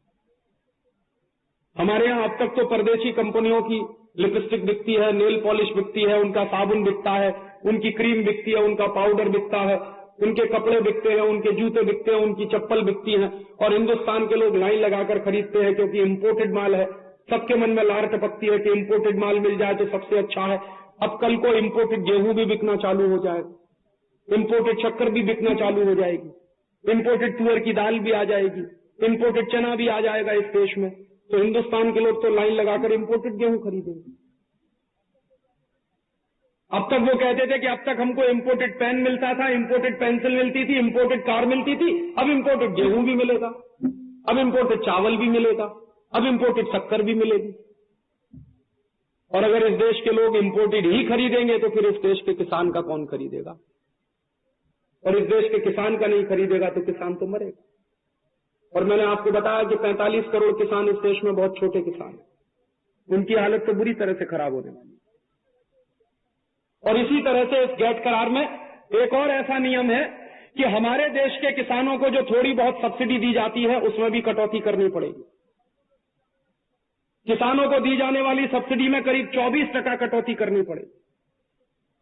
हमारे यहां अब तक तो परदेशी कंपनियों की लिपस्टिक बिकती है, नेल पॉलिश बिकती है, उनका साबुन बिकता है, उनकी क्रीम बिकती है, उनका पाउडर बिकता है, उनके कपड़े बिकते हैं, उनके जूते बिकते हैं, उनकी चप्पल बिकती है, और हिंदुस्तान के लोग लाइन लगाकर खरीदते हैं क्योंकि इंपोर्टेड माल है। सबके मन में लार टपकती है कि इंपोर्टेड माल मिल जाए तो सबसे अच्छा है। अब कल को इंपोर्टेड गेहूं भी बिकना चालू हो जाएगा, इंपोर्टेड शक्कर भी बिकना चालू हो जाएगी, इंपोर्टेड तुअर की दाल भी आ जाएगी, इंपोर्टेड चना भी आ जाएगा इस देश में। तो हिंदुस्तान के लोग तो लाइन लगाकर इंपोर्टेड गेहूं खरीदेंगे। अब तक वो कहते थे कि अब तक हमको इंपोर्टेड पेन मिलता था, इंपोर्टेड पेंसिल मिलती थी, इंपोर्टेड कार मिलती थी, अब इंपोर्टेड गेहूं भी मिलेगा, अब इंपोर्टेड चावल भी मिलेगा, अब इंपोर्टेड शक्कर भी मिलेगी। और अगर इस देश के लोग इंपोर्टेड ही खरीदेंगे तो फिर इस देश के किसान का कौन खरीदेगा? और इस देश के किसान का नहीं खरीदेगा तो किसान तो मरेगा। और मैंने आपको बताया कि 45 करोड़ किसान इस देश में बहुत छोटे किसान हैं, उनकी हालत तो बुरी तरह से खराब होने वाली है। और इसी तरह से इस गैट करार में एक और ऐसा नियम है कि हमारे देश के किसानों को जो थोड़ी बहुत सब्सिडी दी जाती है उसमें भी कटौती करनी पड़ेगी। किसानों को दी जाने वाली सब्सिडी में करीब 24% कटौती करनी पड़ेगी,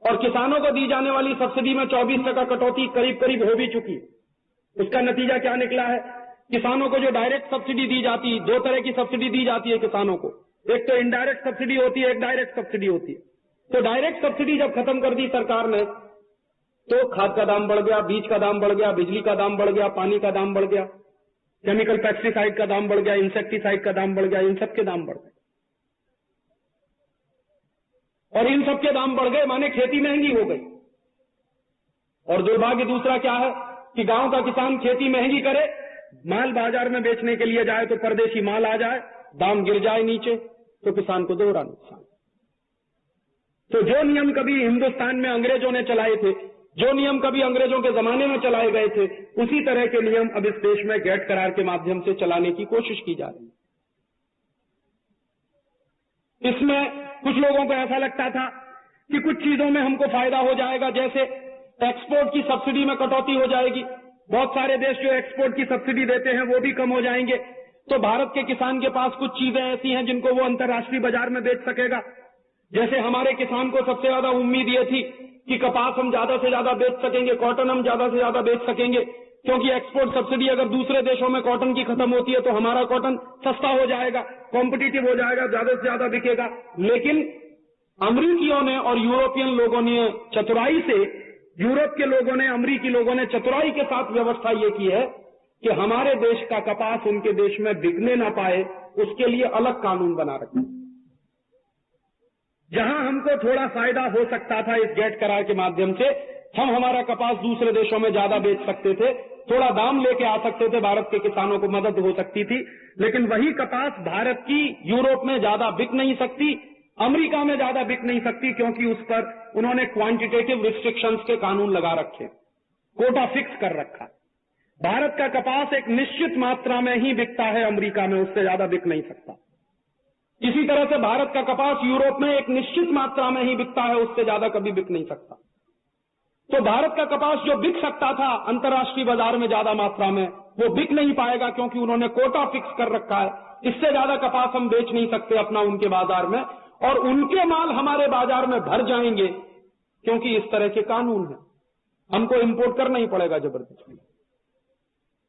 और किसानों को दी जाने वाली सब्सिडी में 24% कटौती करीब करीब हो भी चुकी है। इसका नतीजा क्या निकला है? किसानों को जो डायरेक्ट सब्सिडी दी जाती है, दो तरह की सब्सिडी दी जाती है किसानों को, एक तो इनडायरेक्ट सब्सिडी होती है, एक डायरेक्ट सब्सिडी होती है। तो डायरेक्ट सब्सिडी जब खत्म कर दी सरकार ने तो खाद का दाम बढ़ गया, बीज का दाम बढ़ गया, बिजली का दाम बढ़ गया, पानी का दाम बढ़ गया, केमिकल पेस्टिसाइड का दाम बढ़ गया, इंसेक्टिसाइड का दाम बढ़ गया, इन सब के दाम बढ़ गए। और इन सब के दाम बढ़ गए माने खेती महंगी हो गई। और दुर्भाग्य दूसरा क्या है कि गांव का किसान खेती महंगी करे, माल बाजार में बेचने के लिए जाए तो परदेशी माल आ जाए, दाम गिर जाए नीचे, तो किसान को दोहरा नुकसान। तो जो नियम कभी हिंदुस्तान में अंग्रेजों ने चलाए थे, जो नियम कभी अंग्रेजों के जमाने में चलाए गए थे, उसी तरह के नियम अब इस देश में गैट करार के माध्यम से चलाने की कोशिश की जा रही है। इसमें कुछ लोगों को ऐसा लगता था कि कुछ चीजों में हमको फायदा हो जाएगा, जैसे एक्सपोर्ट की सब्सिडी में कटौती हो जाएगी, बहुत सारे देश जो एक्सपोर्ट की सब्सिडी देते हैं वो भी कम हो जाएंगे, तो भारत के किसान के पास कुछ चीजें ऐसी हैं जिनको वो अंतर्राष्ट्रीय बाजार में बेच सकेगा। जैसे हमारे किसान को सबसे ज्यादा उम्मीद ये थी कि कपास हम ज्यादा से ज्यादा बेच सकेंगे, कॉटन हम ज्यादा से ज्यादा बेच सकेंगे, क्योंकि एक्सपोर्ट सब्सिडी अगर दूसरे देशों में कॉटन की खत्म होती है तो हमारा कॉटन सस्ता हो जाएगा, कॉम्पिटिटिव हो जाएगा, ज्यादा से ज्यादा बिकेगा। लेकिन अमरीकियों ने और यूरोपियन लोगों ने चतुराई से, यूरोप के लोगों ने, अमरीकी लोगों ने चतुराई के साथ व्यवस्था ये की है कि हमारे देश का कपास उनके देश में बिकने ना पाए, उसके लिए अलग कानून बना रखा। जहां हमको थोड़ा फायदा हो सकता था इस गैट करार के माध्यम से, हम हमारा कपास दूसरे देशों में ज्यादा बेच सकते थे, थोड़ा दाम लेके आ सकते थे, भारत के किसानों को मदद हो सकती थी। लेकिन वही कपास भारत की यूरोप में ज्यादा बिक नहीं सकती, अमेरिका में ज्यादा बिक नहीं सकती, क्योंकि उस पर उन्होंने क्वांटिटेटिव रिस्ट्रिक्शंस के कानून लगा रखे, कोटा फिक्स कर रखा। भारत का कपास एक निश्चित मात्रा में ही बिकता है अमेरिका में, उससे ज्यादा बिक नहीं सकता। इसी तरह से भारत का कपास यूरोप में एक निश्चित मात्रा में ही बिकता है, उससे ज्यादा कभी बिक नहीं सकता। तो भारत का कपास जो बिक सकता था अंतर्राष्ट्रीय बाजार में ज्यादा मात्रा में, वो बिक नहीं पाएगा, क्योंकि उन्होंने कोटा फिक्स कर रखा है। इससे ज्यादा कपास हम बेच नहीं सकते अपना उनके बाजार में, और उनके माल हमारे बाजार में भर जाएंगे, क्योंकि इस तरह के कानून है। हमको इंपोर्ट करना ही पड़ेगा जबरदस्ती,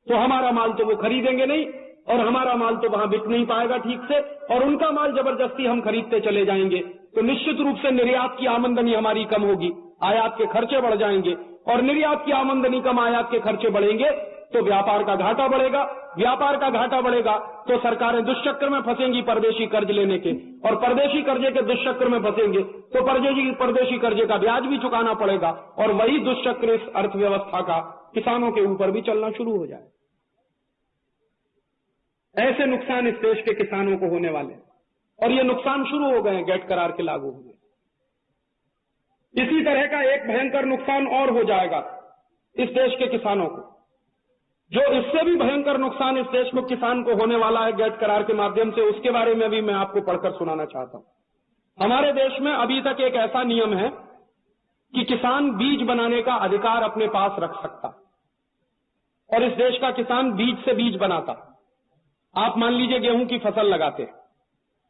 तो हमारा माल तो वो खरीदेंगे नहीं, और हमारा माल तो वहां बिक नहीं पाएगा ठीक से, और उनका माल जबरदस्ती हम खरीदते चले जाएंगे, तो निश्चित रूप से निर्यात की आमदनी हमारी कम होगी, आयात के खर्चे बढ़ जाएंगे, और निर्यात की आमदनी कम, आयात के खर्चे बढ़ेंगे तो व्यापार का घाटा बढ़ेगा, व्यापार का घाटा बढ़ेगा तो सरकारें दुष्चक्र में फंसेंगी परदेशी कर्ज लेने के, और परदेशी कर्जे के दुष्चक्र में फंसेंगे तो परदेशी कर्जे का ब्याज भी चुकाना पड़ेगा, और वही दुष्चक्र इस अर्थव्यवस्था का किसानों के ऊपर भी चलना शुरू हो जाए। ऐसे नुकसान इस देश के किसानों को होने वाले हैं, और ये नुकसान शुरू हो गए हैं गैट करार के लागू होने। इसी तरह का एक भयंकर नुकसान और हो जाएगा इस देश के किसानों को, जो इससे भी भयंकर नुकसान इस देश को किसान को होने वाला है गैट करार के माध्यम से, उसके बारे में भी मैं आपको पढ़कर सुनाना चाहता हूं। हमारे देश में अभी तक एक ऐसा नियम है कि किसान बीज बनाने का अधिकार अपने पास रख सकता, और इस देश का किसान बीज से बीज बनाता। आप मान लीजिए गेहूं की फसल लगाते,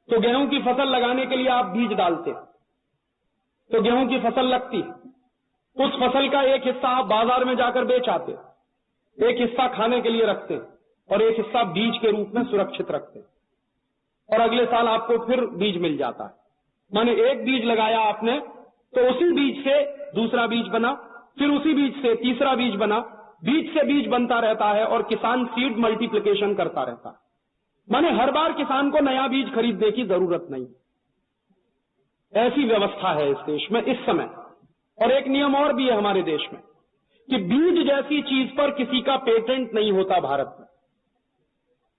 तो गेहूं की फसल लगाने के लिए आप बीज डालते, तो गेहूं की फसल लगती, उस फसल का एक हिस्सा आप बाजार में जाकर बेच आते, एक हिस्सा खाने के लिए रखते, और एक हिस्सा बीज के रूप में सुरक्षित रखते, और अगले साल आपको फिर बीज मिल जाता है। माने एक बीज लगाया आपने, तो उसी बीज से दूसरा बीज बना, फिर उसी बीज से तीसरा बीज बना, बीज से बीज बनता रहता है, और किसान सीड मल्टीप्लिकेशन करता रहता है। माने हर बार किसान को नया बीज खरीदने की जरूरत नहीं। ऐसी व्यवस्था है इस देश में इस समय। और एक नियम और भी है हमारे देश में कि बीज जैसी चीज पर किसी का पेटेंट नहीं होता भारत में।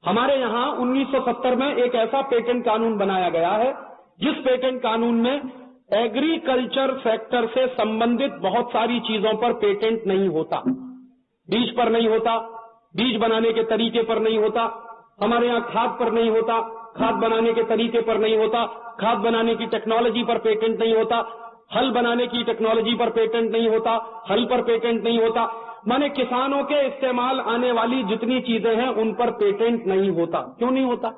हमारे यहां 1970 में एक ऐसा पेटेंट कानून बनाया गया है जिस पेटेंट कानून में एग्रीकल्चर सेक्टर से संबंधित बहुत सारी चीजों पर पेटेंट नहीं होता। बीज पर नहीं होता, बीज बनाने के तरीके पर नहीं होता, हमारे यहाँ खाद पर नहीं होता, खाद बनाने के तरीके पर नहीं होता, खाद बनाने की टेक्नोलॉजी पर पेटेंट नहीं होता, हल बनाने की टेक्नोलॉजी पर पेटेंट नहीं होता, हल पर पेटेंट नहीं होता। माने किसानों के इस्तेमाल आने वाली जितनी चीजें हैं उन पर पेटेंट नहीं होता। क्यों नहीं होता?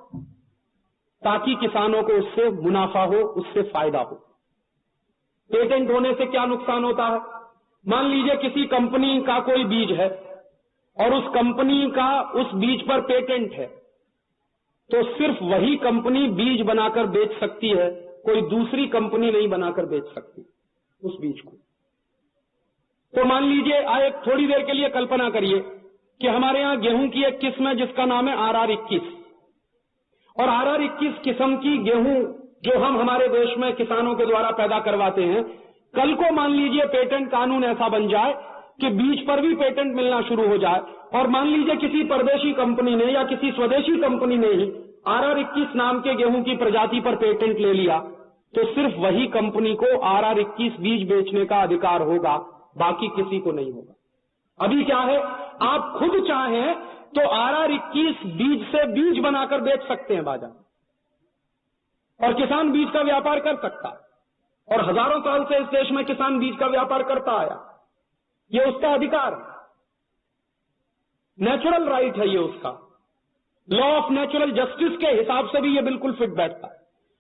ताकि किसानों को उससे मुनाफा हो, उससे फायदा हो। पेटेंट होने से क्या नुकसान होता है? मान लीजिए किसी कंपनी का कोई बीज है और उस कंपनी का उस बीज पर पेटेंट है, तो सिर्फ वही कंपनी बीज बनाकर बेच सकती है, कोई दूसरी कंपनी नहीं बनाकर बेच सकती उस बीज को। तो मान लीजिए आए थोड़ी देर के लिए कल्पना करिए कि हमारे यहां गेहूं की एक किस्म है जिसका नाम है RR21, और RR21 किस्म की गेहूं जो हम हमारे देश में किसानों के द्वारा पैदा करवाते हैं, कल को मान लीजिए पेटेंट कानून ऐसा बन जाए कि बीज पर भी पेटेंट मिलना शुरू हो जाए, और मान लीजिए किसी परदेशी कंपनी ने या किसी स्वदेशी कंपनी ने ही RR21 नाम के गेहूं की प्रजाति पर पेटेंट ले लिया, तो सिर्फ वही कंपनी को RR21 बीज बेचने का अधिकार होगा, बाकी किसी को नहीं होगा। अभी क्या है, आप खुद चाहें तो RR21 बीज से बीज बनाकर बेच सकते हैं बाजार, और किसान बीज का व्यापार कर सकता है, और हजारों साल से इस देश में किसान बीज का व्यापार करता आया। ये उसका अधिकार है, नेचुरल राइट है ये उसका। लॉ ऑफ नेचुरल जस्टिस के हिसाब से भी ये बिल्कुल फिट बैठता है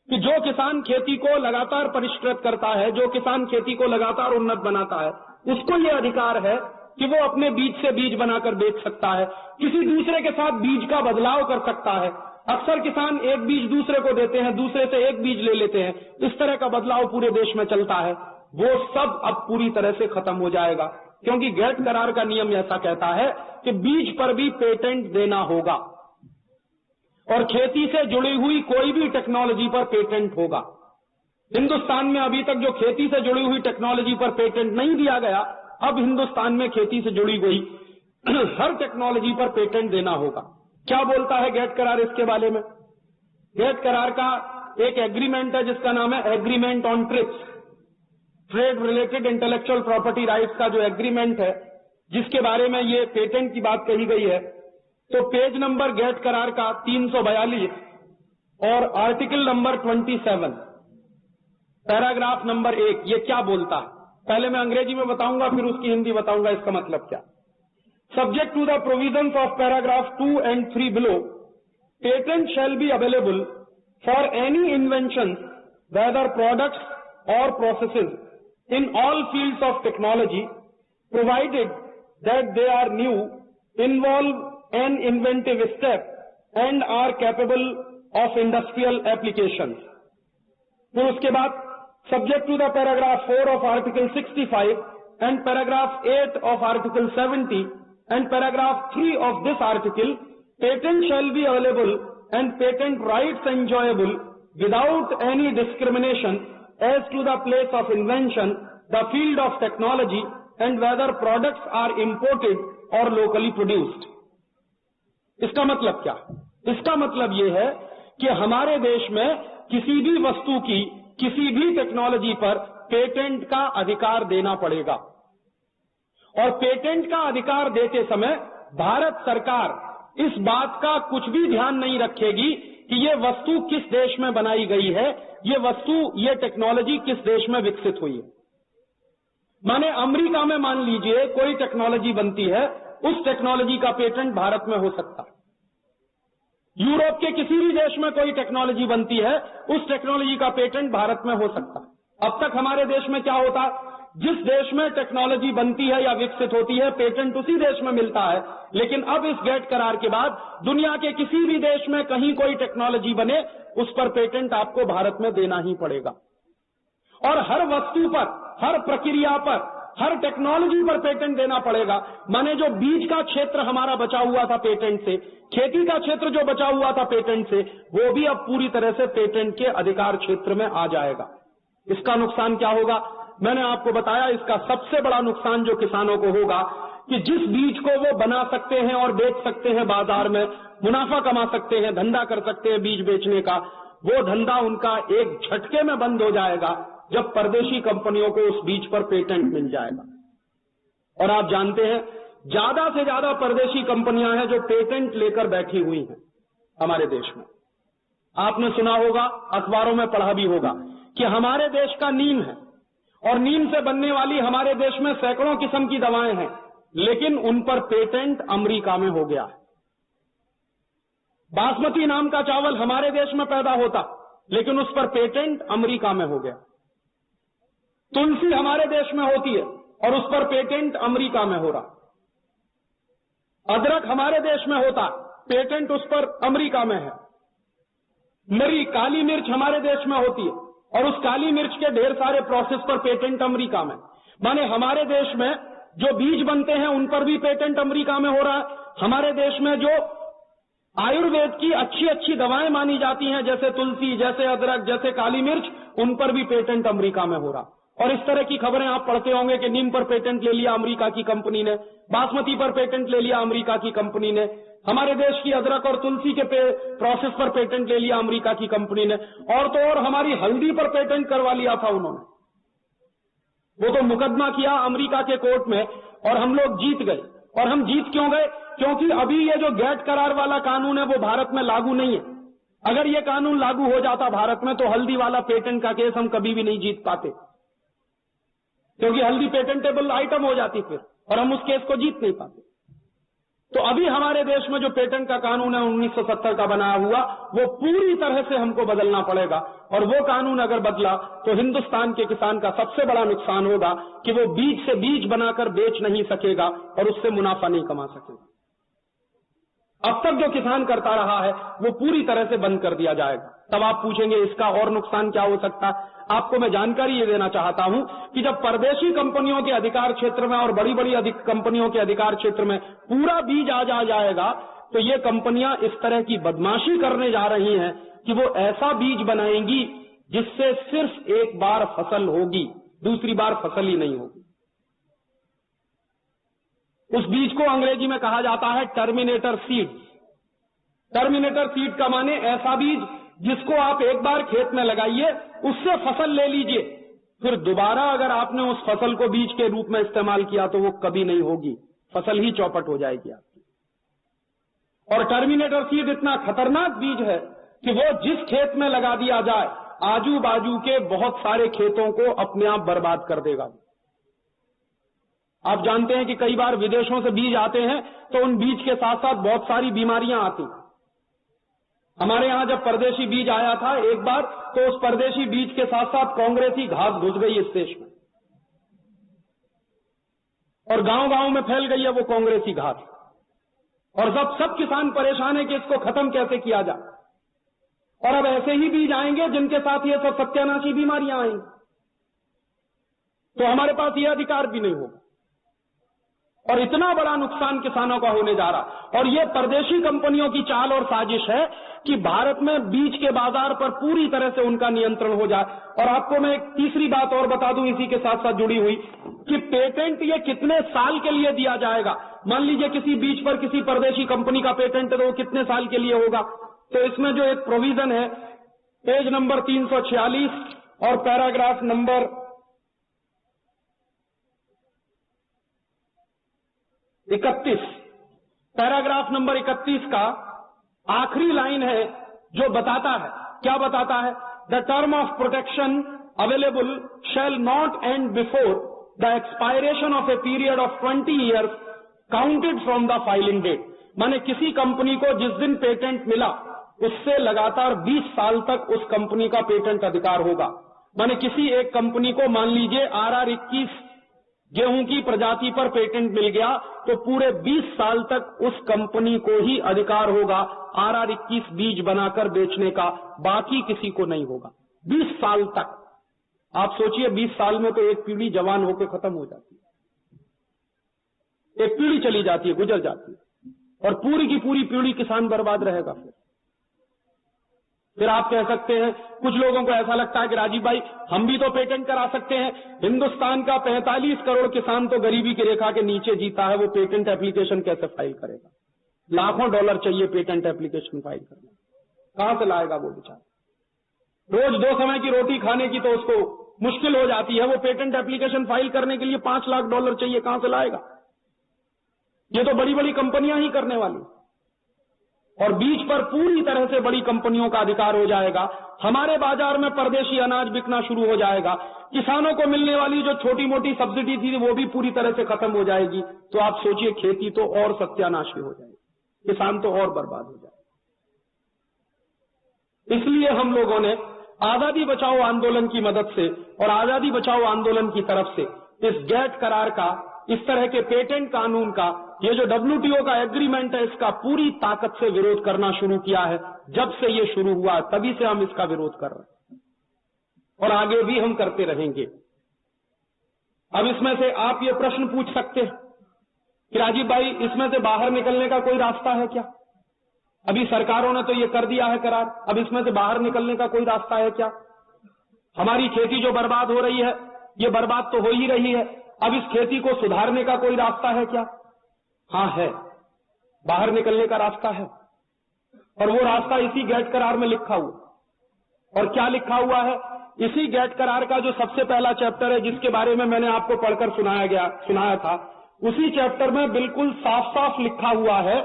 कि जो किसान खेती को लगातार परिष्कृत करता है, जो किसान खेती को लगातार उन्नत बनाता है, उसको ये अधिकार है कि वो अपने बीज से बीज बनाकर बेच सकता है, किसी दूसरे के साथ बीज का बदलाव कर सकता है। अक्सर किसान एक बीज दूसरे को देते हैं, दूसरे से एक बीज ले लेते हैं, इस तरह का बदलाव पूरे देश में चलता है। वो सब अब पूरी तरह से खत्म हो जाएगा, क्योंकि गेट करार का नियम ऐसा कहता है कि बीज पर भी पेटेंट देना होगा, और खेती से जुड़ी हुई कोई भी टेक्नोलॉजी पर पेटेंट होगा। हिंदुस्तान में अभी तक जो खेती से जुड़ी हुई टेक्नोलॉजी पर पेटेंट नहीं दिया गया, अब हिंदुस्तान में खेती से जुड़ी हुई हर टेक्नोलॉजी पर पेटेंट देना होगा। क्या बोलता है गेट करार इसके बारे में? गेट करार का एक एग्रीमेंट है जिसका नाम है agreement on trips, trade related intellectual property rights का जो एग्रीमेंट है, जिसके बारे में ये पेटेंट की बात कही गई है। तो पेज नंबर गेट करार का 342 और आर्टिकल नंबर 27 पैराग्राफ नंबर 1 ये क्या बोलता है? पहले मैं अंग्रेजी में बताऊंगा, फिर उसकी हिंदी बताऊंगा इसका मतलब क्या। Subject to the provisions of paragraph 2 and 3 below, patent shall be available for any inventions, whether products or processes, in all fields of technology, provided that they are new, involve an inventive step, and are capable of industrial applications. फिर उसके बाद subject to the paragraph 4 of article 65 and paragraph 8 of article 70 and paragraph 3 of this article, patent shall be available and patent rights enjoyable without any discrimination as to the place of invention, the field of technology, and whether products are imported or locally produced. इसका मतलब क्या? इसका मतलब ये है कि हमारे देश में किसी भी वस्तु की किसी भी टेक्नोलॉजी पर पेटेंट का अधिकार देना पड़ेगा, और पेटेंट का अधिकार देते समय भारत सरकार इस बात का कुछ भी ध्यान नहीं रखेगी कि ये वस्तु किस देश में बनाई गई है, ये वस्तु, ये टेक्नोलॉजी किस देश में विकसित हुई है। माने अमेरिका में मान लीजिए कोई टेक्नोलॉजी बनती है, उस टेक्नोलॉजी का पेटेंट भारत में हो सकता है। यूरोप के किसी भी देश में कोई टेक्नोलॉजी बनती है, उस टेक्नोलॉजी का पेटेंट भारत में हो सकता है। अब तक हमारे देश में क्या होता है, जिस देश में टेक्नोलॉजी बनती है या विकसित होती है, पेटेंट उसी देश में मिलता है। लेकिन अब इस गेट करार के बाद दुनिया के किसी भी देश में कहीं कोई टेक्नोलॉजी बने, उस पर पेटेंट आपको भारत में देना ही पड़ेगा, और हर वस्तु पर, हर प्रक्रिया पर, हर टेक्नोलॉजी पर पेटेंट देना पड़ेगा। माने जो बीज का क्षेत्र हमारा बचा हुआ था पेटेंट से, खेती का क्षेत्र जो बचा हुआ था पेटेंट से, वो भी अब पूरी तरह से पेटेंट के अधिकार क्षेत्र में आ जाएगा। इसका नुकसान क्या होगा? मैंने आपको बताया, इसका सबसे बड़ा नुकसान जो किसानों को होगा कि जिस बीज को वो बना सकते हैं और बेच सकते हैं, बाजार में मुनाफा कमा सकते हैं, धंधा कर सकते हैं बीज बेचने का, वो धंधा उनका एक झटके में बंद हो जाएगा जब परदेशी कंपनियों को उस बीज पर पेटेंट मिल जाएगा। और आप जानते हैं ज्यादा से ज्यादा परदेशी कंपनियां हैं जो पेटेंट लेकर बैठी हुई हैं हमारे देश में। आपने सुना होगा, अखबारों में पढ़ा भी होगा कि हमारे देश का नीम है और नीम से बनने वाली हमारे देश में सैकड़ों किस्म की दवाएं हैं, लेकिन उन पर पेटेंट अमेरिका में हो गया है। बासमती नाम का चावल हमारे देश में पैदा होता, लेकिन उस पर पेटेंट अमेरिका में हो गया। तुलसी हमारे देश में होती है और उस पर पेटेंट अमेरिका में हो रहा। अदरक हमारे देश में होता, पेटेंट उस पर अमेरिका में है। मरी काली मिर्च हमारे देश में होती है और उस काली मिर्च के ढेर सारे प्रोसेस पर पेटेंट अमेरिका में। माने हमारे देश में जो बीज बनते हैं उन पर भी पेटेंट अमेरिका में हो रहा है। हमारे देश में जो आयुर्वेद की अच्छी अच्छी दवाएं मानी जाती हैं, जैसे तुलसी, जैसे अदरक, जैसे काली मिर्च, उन पर भी पेटेंट अमेरिका में हो रहा। और इस तरह की खबरें आप पढ़ते होंगे कि नीम पर पेटेंट ले लिया अमेरिका की कंपनी ने, बासमती पर पेटेंट ले लिया अमेरिका की कंपनी ने, हमारे देश की अदरक और तुलसी के प्रोसेस पर पेटेंट ले लिया अमेरिका की कंपनी ने, और तो और हमारी हल्दी पर पेटेंट करवा लिया था उन्होंने। वो तो मुकदमा किया अमेरिका के कोर्ट में और हम लोग जीत गए। और हम जीत क्यों गए? क्योंकि अभी ये जो गैट करार वाला कानून है वो भारत में लागू नहीं है। अगर ये कानून लागू हो जाता भारत में तो हल्दी वाला पेटेंट का केस हम कभी भी नहीं जीत पाते, क्योंकि हल्दी पेटेंटेबल आइटम हो जाती फिर, और हम उस केस को जीत नहीं पाते। तो अभी हमारे देश में जो पेटेंट का कानून है 1970 का बनाया हुआ, वो पूरी तरह से हमको बदलना पड़ेगा। और वो कानून अगर बदला तो हिंदुस्तान के किसान का सबसे बड़ा नुकसान होगा कि वो बीज से बीज बनाकर बेच नहीं सकेगा और उससे मुनाफा नहीं कमा सकेगा। अब तक जो किसान करता रहा है वो पूरी तरह से बंद कर दिया जाएगा। तब आप पूछेंगे इसका और नुकसान क्या हो सकता है? आपको मैं जानकारी ये देना चाहता हूं कि जब परदेशी कंपनियों के अधिकार क्षेत्र में और बड़ी बड़ी कंपनियों के अधिकार क्षेत्र में पूरा बीज आ जाएगा, तो ये कंपनियां इस तरह की बदमाशी करने जा रही हैं कि वो ऐसा बीज बनाएंगी जिससे सिर्फ एक बार फसल होगी, दूसरी बार फसल ही नहीं होगी। उस बीज को अंग्रेजी में कहा जाता है टर्मिनेटर सीड। टर्मिनेटर सीड का माने ऐसा बीज जिसको आप एक बार खेत में लगाइए, उससे फसल ले लीजिए, फिर दोबारा अगर आपने उस फसल को बीज के रूप में इस्तेमाल किया तो वो कभी नहीं होगी, फसल ही चौपट हो जाएगी आपकी। और टर्मिनेटर सीड इतना खतरनाक बीज है कि वो जिस खेत में लगा दिया जाए आजू बाजू के बहुत सारे खेतों को अपने आप बर्बाद कर देगा। आप जानते हैं कि कई बार विदेशों से बीज आते हैं तो उन बीज के साथ साथ बहुत सारी बीमारियां आती। हमारे यहां जब परदेशी बीज आया था एक बार, तो उस परदेशी बीज के साथ साथ कांग्रेसी घास घुस गई इस देश में, और गांव-गांव में फैल गई है वो कांग्रेसी घास। और सब किसान परेशान है कि इसको खत्म कैसे किया जाए। और अब ऐसे ही बीज आएंगे जिनके साथ ये सब सत्यानाशी बीमारियां आएंगी, तो हमारे पास ये अधिकार भी नहीं होगा। और इतना बड़ा नुकसान किसानों का होने जा रहा। और ये परदेशी कंपनियों की चाल और साजिश है कि भारत में बीज के बाजार पर पूरी तरह से उनका नियंत्रण हो जाए। और आपको मैं एक तीसरी बात और बता दूं इसी के साथ साथ जुड़ी हुई, कि पेटेंट ये कितने साल के लिए दिया जाएगा। मान लीजिए किसी बीज पर किसी परदेशी कंपनी का पेटेंट है तो वो कितने साल के लिए होगा। तो इसमें जो एक प्रोविजन है पेज नंबर 346 और पैराग्राफ नंबर 31, पैराग्राफ नंबर 31 का आखिरी लाइन है जो बताता है, क्या बताता है? The term of protection available shall not end before the expiration of a period of 20 years counted from the filing date. माने किसी कंपनी को जिस दिन पेटेंट मिला उससे लगातार 20 साल तक उस कंपनी का पेटेंट अधिकार होगा। माने किसी एक कंपनी को मान लीजिए RR21 गेहूं की प्रजाति पर पेटेंट मिल गया तो पूरे 20 साल तक उस कंपनी को ही अधिकार होगा RR21 बीज बनाकर बेचने का, बाकी किसी को नहीं होगा 20 साल तक। आप सोचिए 20 साल में तो एक पीढ़ी जवान होकर खत्म हो जाती है, एक पीढ़ी चली जाती है, गुजर जाती है, और पूरी की पूरी पीढ़ी किसान बर्बाद रहेगा। फिर आप कह सकते हैं, कुछ लोगों को ऐसा लगता है कि राजीव भाई हम भी तो पेटेंट करा सकते हैं। हिंदुस्तान का 45 करोड़ किसान तो गरीबी की रेखा के नीचे जीता है, वो पेटेंट एप्लीकेशन कैसे फाइल करेगा? लाखों डॉलर चाहिए पेटेंट एप्लीकेशन फाइल करने, कहां से लाएगा वो बेचारा? रोज 2 समय की रोटी खाने की तो उसको मुश्किल हो जाती है, वो पेटेंट एप्लीकेशन फाइल करने के लिए $5 लाख चाहिए, कहां से लाएगा? ये तो बड़ी बड़ी कंपनियां ही करने वाली, और बीच पर पूरी तरह से बड़ी कंपनियों का अधिकार हो जाएगा। हमारे बाजार में परदेशी अनाज बिकना शुरू हो जाएगा। किसानों को मिलने वाली जो छोटी मोटी सब्सिडी थी वो भी पूरी तरह से खत्म हो जाएगी। तो आप सोचिए, खेती तो और सत्यानाशी हो जाएगी, किसान तो और बर्बाद हो जाएगा। इसलिए हम लोगों ने आजादी बचाओ आंदोलन की मदद से और आजादी बचाओ आंदोलन की तरफ से इस गैट करार का, इस तरह के पेटेंट कानून का, ये जो WTO का एग्रीमेंट है, इसका पूरी ताकत से विरोध करना शुरू किया है। जब से ये शुरू हुआ तभी से हम इसका विरोध कर रहे हैं और आगे भी हम करते रहेंगे। अब इसमें से आप ये प्रश्न पूछ सकते हैं कि राजीव भाई, इसमें से बाहर निकलने का कोई रास्ता है क्या? अभी सरकारों ने तो ये कर दिया है करार, अब इसमें से बाहर निकलने का कोई रास्ता है क्या? हमारी खेती जो बर्बाद हो रही है, ये बर्बाद तो हो ही रही है, अब इस खेती को सुधारने का कोई रास्ता है क्या? हां है, बाहर निकलने का रास्ता है, और वो रास्ता इसी गैट करार में लिखा हुआ। और क्या लिखा हुआ है? इसी गैट करार का जो सबसे पहला चैप्टर है, जिसके बारे में मैंने आपको पढ़कर सुनाया था, उसी चैप्टर में बिल्कुल साफ साफ लिखा हुआ है।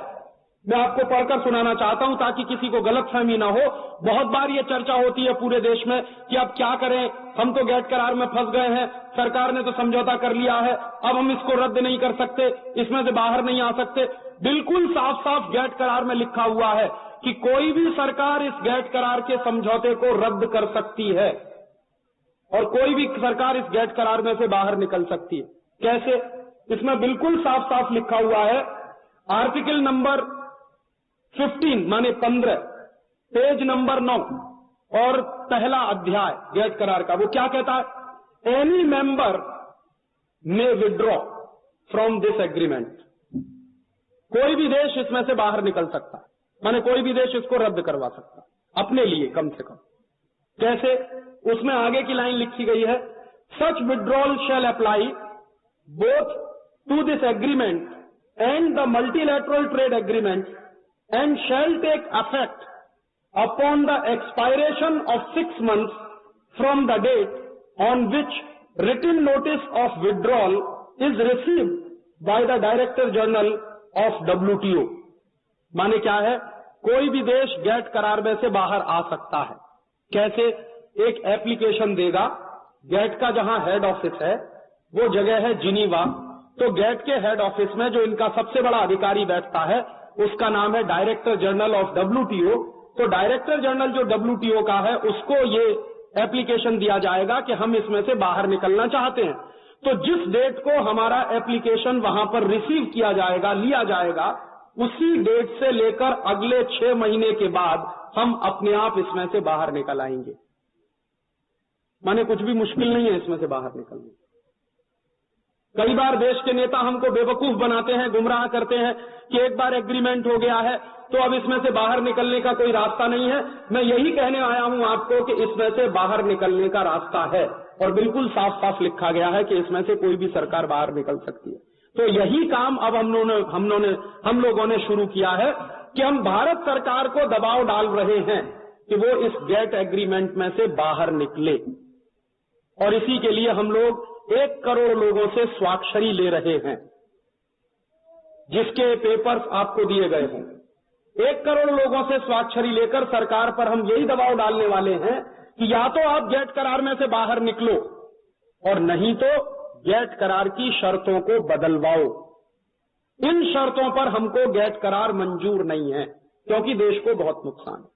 मैं आपको पढ़कर सुनाना चाहता हूं ताकि किसी को गलतफहमी ना हो। बहुत बार ये चर्चा होती है पूरे देश में कि अब क्या करें, हम तो गैट करार में फंस गए हैं, सरकार ने तो समझौता कर लिया है, अब हम इसको रद्द नहीं कर सकते, इसमें से बाहर नहीं आ सकते। बिल्कुल साफ साफ गैट करार में लिखा हुआ है कि कोई भी सरकार इस गैट करार के समझौते को रद्द कर सकती है और कोई भी सरकार इस गैट करार में से बाहर निकल सकती है। कैसे? इसमें बिल्कुल साफ साफ लिखा हुआ है, आर्टिकल नंबर 15 माने 15, पेज नंबर 9 और पहला अध्याय गैट करार का, वो क्या कहता है? Any member may withdraw from this agreement. कोई भी देश इसमें से बाहर निकल सकता है, माने कोई भी देश इसको रद्द करवा सकता है अपने लिए कम से कम। कैसे? उसमें आगे की लाइन लिखी गई है, such withdrawal shall apply both to this agreement and the multilateral trade agreement and shall take effect upon the expiration of 6 months from the date on which written notice of withdrawal is received by the Director General of WTO। माने क्या है? कोई भी देश gate करार में से बाहर आ सकता है। कैसे? एक एप्लीकेशन देगा, गैट का जहां हेड ऑफिस है वो जगह है जिनीवा, तो गैट के हेड ऑफिस में जो इनका सबसे बड़ा अधिकारी बैठता है उसका नाम है डायरेक्टर जनरल ऑफ WTO। तो डायरेक्टर जनरल जो WTO का है उसको ये एप्लीकेशन दिया जाएगा कि हम इसमें से बाहर निकलना चाहते हैं। तो जिस डेट को हमारा एप्लीकेशन वहां पर रिसीव किया जाएगा, लिया जाएगा, उसी डेट से लेकर अगले 6 महीने के बाद हम अपने आप इसमें से बाहर निकल आएंगे। माने कुछ भी मुश्किल नहीं है इसमें से बाहर निकलने। कई बार देश के नेता हमको बेवकूफ बनाते हैं, गुमराह करते हैं कि एक बार एग्रीमेंट हो गया है तो अब इसमें से बाहर निकलने का कोई रास्ता नहीं है। मैं यही कहने आया हूं आपको कि इसमें से बाहर निकलने का रास्ता है और बिल्कुल साफ साफ लिखा गया है कि इसमें से कोई भी सरकार बाहर निकल सकती है। तो यही काम अब हम लोगों ने शुरू किया है कि हम भारत सरकार को दबाव डाल रहे हैं कि वो इस गैट एग्रीमेंट में से बाहर निकले, और इसी के लिए हम लोग 1 करोड़ लोगों से स्वाक्षरी ले रहे हैं, जिसके पेपर्स आपको दिए गए हैं। 1 करोड़ लोगों से स्वाक्षरी लेकर सरकार पर हम यही दबाव डालने वाले हैं कि या तो आप गैट करार में से बाहर निकलो और नहीं तो गैट करार की शर्तों को बदलवाओ। इन शर्तों पर हमको गैट करार मंजूर नहीं है क्योंकि देश को बहुत नुकसान है।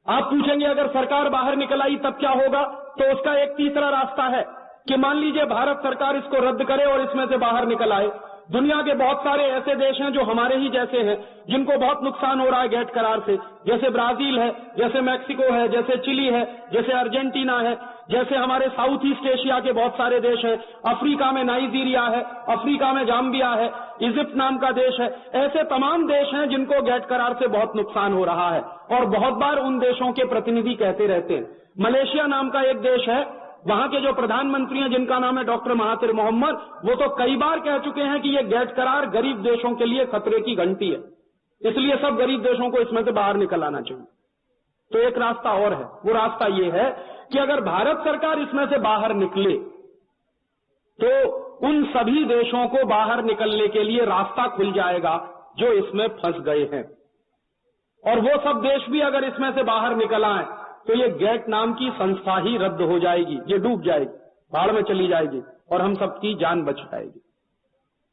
आप पूछेंगे अगर सरकार बाहर निकल आई तब क्या होगा? तो उसका एक तीसरा रास्ता है कि मान लीजिए भारत सरकार इसको रद्द करे और इसमें से बाहर निकल आए। दुनिया के बहुत सारे ऐसे देश हैं जो हमारे ही जैसे हैं, जिनको बहुत नुकसान हो रहा है गैट करार से, जैसे ब्राजील है, जैसे मैक्सिको है, जैसे चिली है, जैसे अर्जेंटीना है, जैसे हमारे साउथ ईस्ट एशिया के बहुत सारे देश हैं, अफ्रीका में नाइजीरिया है, अफ्रीका में जाम्बिया है, इजिप्ट नाम का देश है। ऐसे तमाम देश हैं जिनको गैट करार से बहुत नुकसान हो रहा है और बहुत बार उन देशों के प्रतिनिधि कहते रहते हैं। मलेशिया नाम का एक देश है, वहां के जो प्रधानमंत्री हैं जिनका नाम है डॉक्टर महातिर मोहम्मद, वो तो कई बार कह चुके हैं कि ये गैट करार गरीब देशों के लिए खतरे की घंटी है, इसलिए सब गरीब देशों को इसमें से बाहर निकल आना चाहिए। तो एक रास्ता और है, वो रास्ता ये है कि अगर भारत सरकार इसमें से बाहर निकले तो उन सभी देशों को बाहर निकलने के लिए रास्ता खुल जाएगा जो इसमें फंस गए हैं। और वो सब देश भी अगर इसमें से बाहर निकल आए तो ये गेट नाम की संस्था ही रद्द हो जाएगी, ये डूब जाएगी, भाड़ में चली जाएगी और हम सबकी जान बच जाएगी।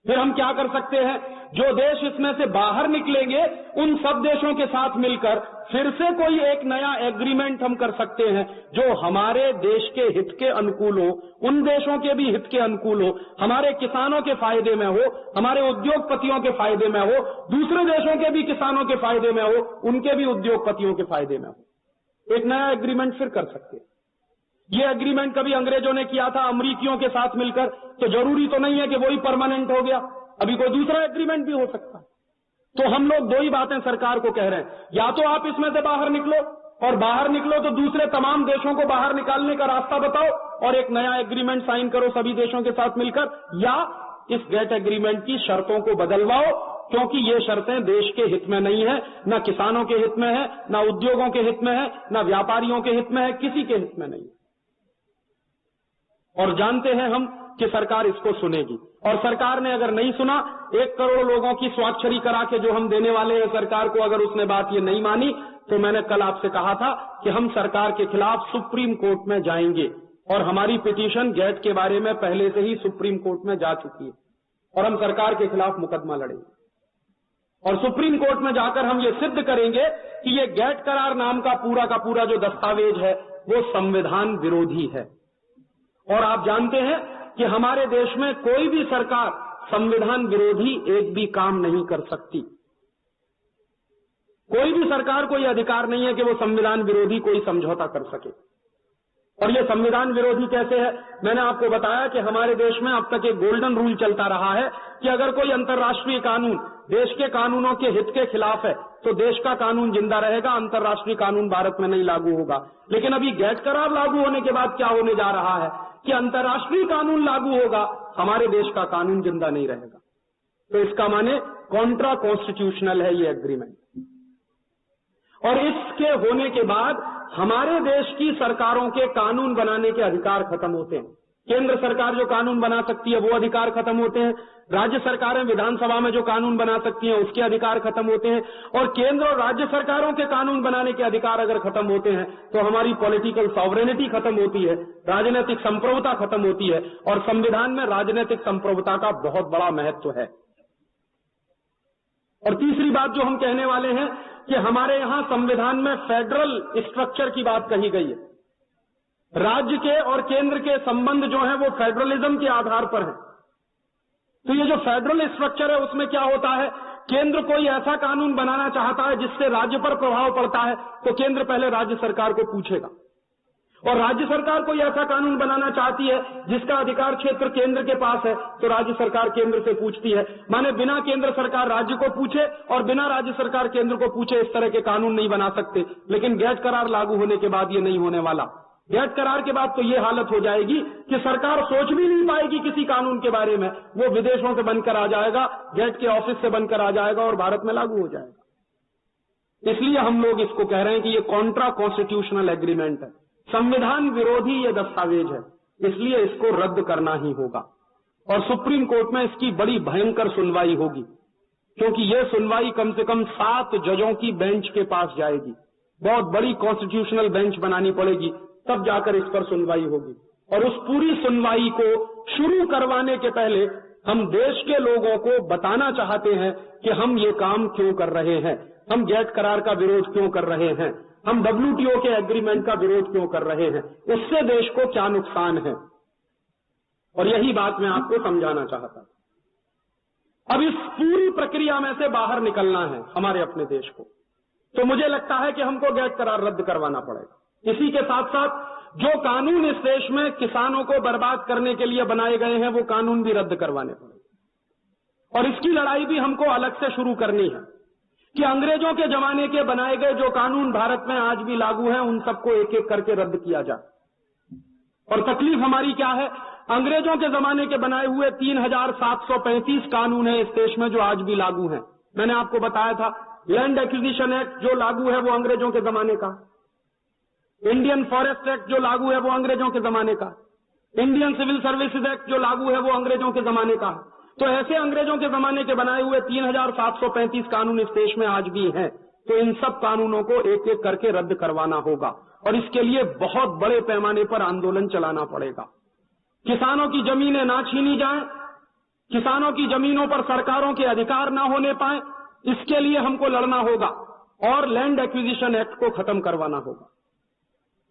फिर हम क्या कर सकते हैं? जो देश इसमें से बाहर निकलेंगे उन सब देशों के साथ मिलकर फिर से कोई एक नया एग्रीमेंट हम कर सकते हैं जो हमारे देश के हित के अनुकूल हो, उन देशों के भी हित के अनुकूल हो, हमारे किसानों के फायदे में हो, हमारे उद्योगपतियों के फायदे में हो, दूसरे देशों के भी किसानों के फायदे में हो, उनके भी उद्योगपतियों के फायदे में हो। एक नया एग्रीमेंट फिर कर सकते हैं। ये एग्रीमेंट कभी अंग्रेजों ने किया था अमरीकियों के साथ मिलकर, तो जरूरी तो नहीं है कि वही परमानेंट हो गया, अभी कोई दूसरा एग्रीमेंट भी हो सकता है। तो हम लोग दो ही बातें सरकार को कह रहे हैं, या तो आप इसमें से बाहर निकलो, और बाहर निकलो तो दूसरे तमाम देशों को बाहर निकालने का रास्ता बताओ और एक नया एग्रीमेंट साइन करो सभी देशों के साथ मिलकर, या इस गेट एग्रीमेंट की शर्तों को बदलवाओ, क्योंकि ये शर्तें देश के हित में नहीं है, न किसानों के हित में है, न उद्योगों के हित में है, न व्यापारियों के हित में है, किसी के हित में नहीं है। और जानते हैं हम कि सरकार इसको सुनेगी, और सरकार ने अगर नहीं सुना, 1 करोड़ लोगों की स्वाक्षरी करा के जो हम देने वाले हैं सरकार को, अगर उसने बात ये नहीं मानी, तो मैंने कल आपसे कहा था कि हम सरकार के खिलाफ सुप्रीम कोर्ट में जाएंगे, और हमारी पिटीशन गेट के बारे में पहले से ही सुप्रीम कोर्ट में जा चुकी है, और हम सरकार के खिलाफ मुकदमा लड़ेंगे। और सुप्रीम कोर्ट में जाकर हम ये सिद्ध करेंगे कि ये गेट करार नाम का पूरा जो दस्तावेज है वो संविधान विरोधी है। और आप जानते हैं कि हमारे देश में कोई भी सरकार संविधान विरोधी एक भी काम नहीं कर सकती। कोई भी सरकार को यह अधिकार नहीं है कि वो संविधान विरोधी कोई समझौता कर सके। और ये संविधान विरोधी कैसे है? मैंने आपको बताया कि हमारे देश में अब तक एक गोल्डन रूल चलता रहा है कि अगर कोई अंतर्राष्ट्रीय कानून देश के कानूनों के हित के खिलाफ है तो देश का कानून जिंदा रहेगा, अंतर्राष्ट्रीय कानून भारत में नहीं लागू होगा। लेकिन अभी गेट करार लागू होने के बाद क्या होने जा रहा है कि अंतर्राष्ट्रीय कानून लागू होगा, हमारे देश का कानून जिंदा नहीं रहेगा। तो इसका माने कॉन्ट्रा कॉन्स्टिट्यूशनल है ये एग्रीमेंट। और इसके होने के बाद हमारे देश की सरकारों के कानून बनाने के अधिकार खत्म होते हैं। केंद्र सरकार जो कानून बना सकती है वो अधिकार खत्म होते हैं, राज्य सरकारें विधानसभा में जो कानून बना सकती हैं उसके अधिकार खत्म होते हैं, और केंद्र और राज्य सरकारों के कानून बनाने के अधिकार अगर खत्म होते हैं तो हमारी पॉलिटिकल सॉवरेनिटी खत्म होती है, राजनीतिक संप्रभुता खत्म होती है। और संविधान में राजनीतिक संप्रभुता का बहुत बड़ा महत्व है। और तीसरी बात जो हम कहने वाले हैं कि हमारे यहां संविधान में फेडरल स्ट्रक्चर की बात कही गई है। राज्य के और केंद्र के संबंध जो हैं वो फेडरलिज्म के आधार पर है। तो ये जो फेडरल स्ट्रक्चर है उसमें क्या होता है, केंद्र कोई ऐसा कानून बनाना चाहता है जिससे राज्य पर प्रभाव पड़ता है तो केंद्र पहले राज्य सरकार को पूछेगा, और राज्य सरकार कोई ऐसा कानून बनाना चाहती है जिसका अधिकार क्षेत्र केंद्र के पास है तो राज्य सरकार केंद्र से पूछती है। माने बिना केंद्र सरकार राज्य को पूछे और बिना राज्य सरकार केंद्र को पूछे इस तरह के कानून नहीं बना सकते। लेकिन गेट करार लागू होने के बाद ये नहीं होने वाला। गेट करार के बाद तो ये हालत हो जाएगी कि सरकार सोच भी नहीं पाएगी किसी कानून के बारे में, वो विदेशों से बनकर आ जाएगा, गेट के ऑफिस से बनकर आ जाएगा और भारत में लागू हो जाएगा। इसलिए हम लोग इसको कह रहे हैं कि ये कॉन्ट्रा कॉन्स्टिट्यूशनल एग्रीमेंट है, संविधान विरोधी ये दस्तावेज है, इसलिए इसको रद्द करना ही होगा। और सुप्रीम कोर्ट में इसकी बड़ी भयंकर सुनवाई होगी, क्योंकि ये सुनवाई कम से कम 7 जजों की बेंच के पास जाएगी। बहुत बड़ी कॉन्स्टिट्यूशनल बेंच बनानी पड़ेगी, तब जाकर इस पर सुनवाई होगी। और उस पूरी सुनवाई को शुरू करवाने के पहले हम देश के लोगों को बताना चाहते हैं कि हम ये काम क्यों कर रहे हैं, हम गेट करार का विरोध क्यों कर रहे हैं, हम WTO के एग्रीमेंट का विरोध क्यों कर रहे हैं, उससे देश को क्या नुकसान है। और यही बात मैं आपको समझाना चाहता। अब इस पूरी प्रक्रिया में से बाहर निकलना है हमारे अपने देश को, तो मुझे लगता है कि हमको गेट करार रद्द करवाना पड़ेगा। इसी के साथ साथ जो कानून इस देश में किसानों को बर्बाद करने के लिए बनाए गए हैं वो कानून भी रद्द करवाने पड़ेंगे। और इसकी लड़ाई भी हमको अलग से शुरू करनी है कि अंग्रेजों के जमाने के बनाए गए जो कानून भारत में आज भी लागू हैं उन सबको एक एक करके रद्द किया जाए। और तकलीफ हमारी क्या है, अंग्रेजों के जमाने के बनाए हुए 3735 कानून हैं इस देश में जो आज भी लागू हैं। मैंने आपको बताया था लैंड एक्विजिशन एक्ट जो लागू है वो अंग्रेजों के जमाने का, इंडियन फॉरेस्ट एक्ट जो लागू है वो अंग्रेजों के जमाने का, इंडियन सिविल सर्विसेज एक्ट जो लागू है वो अंग्रेजों के जमाने का है। तो ऐसे अंग्रेजों के जमाने के बनाए हुए 3735 कानून इस देश में आज भी हैं। तो इन सब कानूनों को एक एक करके रद्द करवाना होगा और इसके लिए बहुत बड़े पैमाने पर आंदोलन चलाना पड़ेगा। किसानों की जमीनें ना छीनी जाएं, किसानों की जमीनों पर सरकारों के अधिकार ना होने पाए, इसके लिए हमको लड़ना होगा और लैंड एक्विजिशन एक्ट को खत्म करवाना होगा।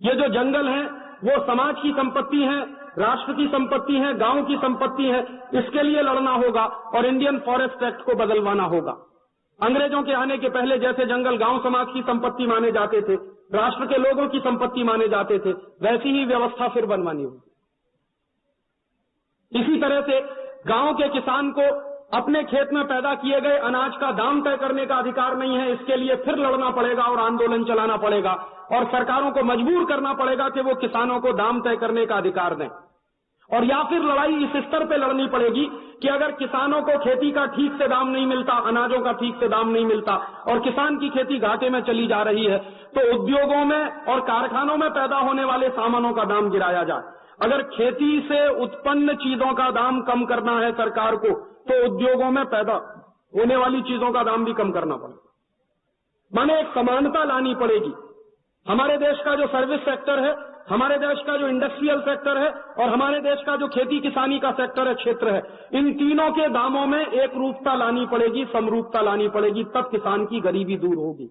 ये जो जंगल हैं वो समाज की संपत्ति है, राष्ट्र की संपत्ति है, गांव की संपत्ति है, इसके लिए लड़ना होगा और इंडियन फॉरेस्ट एक्ट को बदलवाना होगा। अंग्रेजों के आने के पहले जैसे जंगल गांव समाज की संपत्ति माने जाते थे, राष्ट्र के लोगों की संपत्ति माने जाते थे, वैसी ही व्यवस्था फिर बनवानी होगी। इसी तरह से गांव के किसान को अपने खेत में पैदा किए गए अनाज का दाम तय करने का अधिकार नहीं है। इसके लिए फिर लड़ना पड़ेगा और आंदोलन चलाना पड़ेगा और सरकारों को मजबूर करना पड़ेगा कि वो किसानों को दाम तय करने का अधिकार दें। और या फिर लड़ाई इस स्तर पे लड़नी पड़ेगी कि अगर किसानों को खेती का ठीक से दाम नहीं मिलता, अनाजों का ठीक से दाम नहीं मिलता और किसान की खेती घाटे में चली जा रही है, तो उद्योगों में और कारखानों में पैदा होने वाले सामानों का दाम गिराया जाए। अगर खेती से उत्पन्न चीजों का दाम कम करना है सरकार को, तो उद्योगों में पैदा होने वाली चीजों का दाम भी कम करना पड़ेगा। माने एक समानता लानी पड़ेगी। हमारे देश का जो सर्विस सेक्टर है, हमारे देश का जो इंडस्ट्रियल सेक्टर है और हमारे देश का जो खेती किसानी का सेक्टर है, क्षेत्र है, इन तीनों के दामों में एक रूपता लानी पड़ेगी, समरूपता लानी पड़ेगी, तब किसान की गरीबी दूर होगी।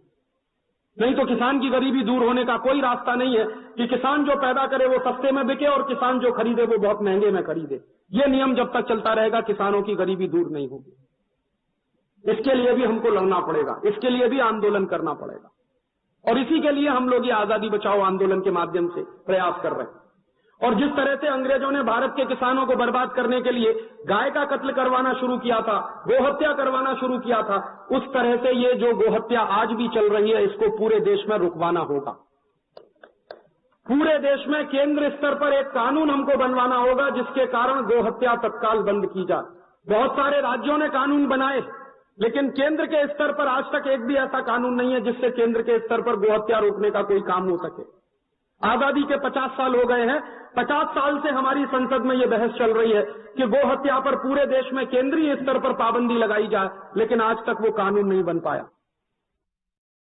नहीं तो किसान की गरीबी दूर होने का कोई रास्ता नहीं है कि किसान जो पैदा करे वो सस्ते में बिके और किसान जो खरीदे वो बहुत महंगे में खरीदे। ये नियम जब तक चलता रहेगा किसानों की गरीबी दूर नहीं होगी। इसके लिए भी हमको लड़ना पड़ेगा, इसके लिए भी आंदोलन करना पड़ेगा और इसी के लिए हम लोग ये आजादी बचाओ आंदोलन के माध्यम से प्रयास कर रहे हैं। और जिस तरह से अंग्रेजों ने भारत के किसानों को बर्बाद करने के लिए गाय का कत्ल करवाना शुरू किया था, गोहत्या करवाना शुरू किया था, उस तरह से ये जो गोहत्या आज भी चल रही है इसको पूरे देश में रुकवाना होगा। पूरे देश में केंद्र स्तर पर एक कानून हमको बनवाना होगा जिसके कारण गोहत्या तत्काल बंद की जाए। बहुत सारे राज्यों ने कानून बनाए, लेकिन केंद्र के स्तर पर आज तक एक भी ऐसा कानून नहीं है जिससे केंद्र के स्तर पर गोहत्या रोकने का कोई काम हो सके। आजादी के 50 साल हो गए हैं, 50 साल से हमारी संसद में यह बहस चल रही है कि गोहत्या पर पूरे देश में केंद्रीय स्तर पर पाबंदी लगाई जाए, लेकिन आज तक वो कानून नहीं बन पाया।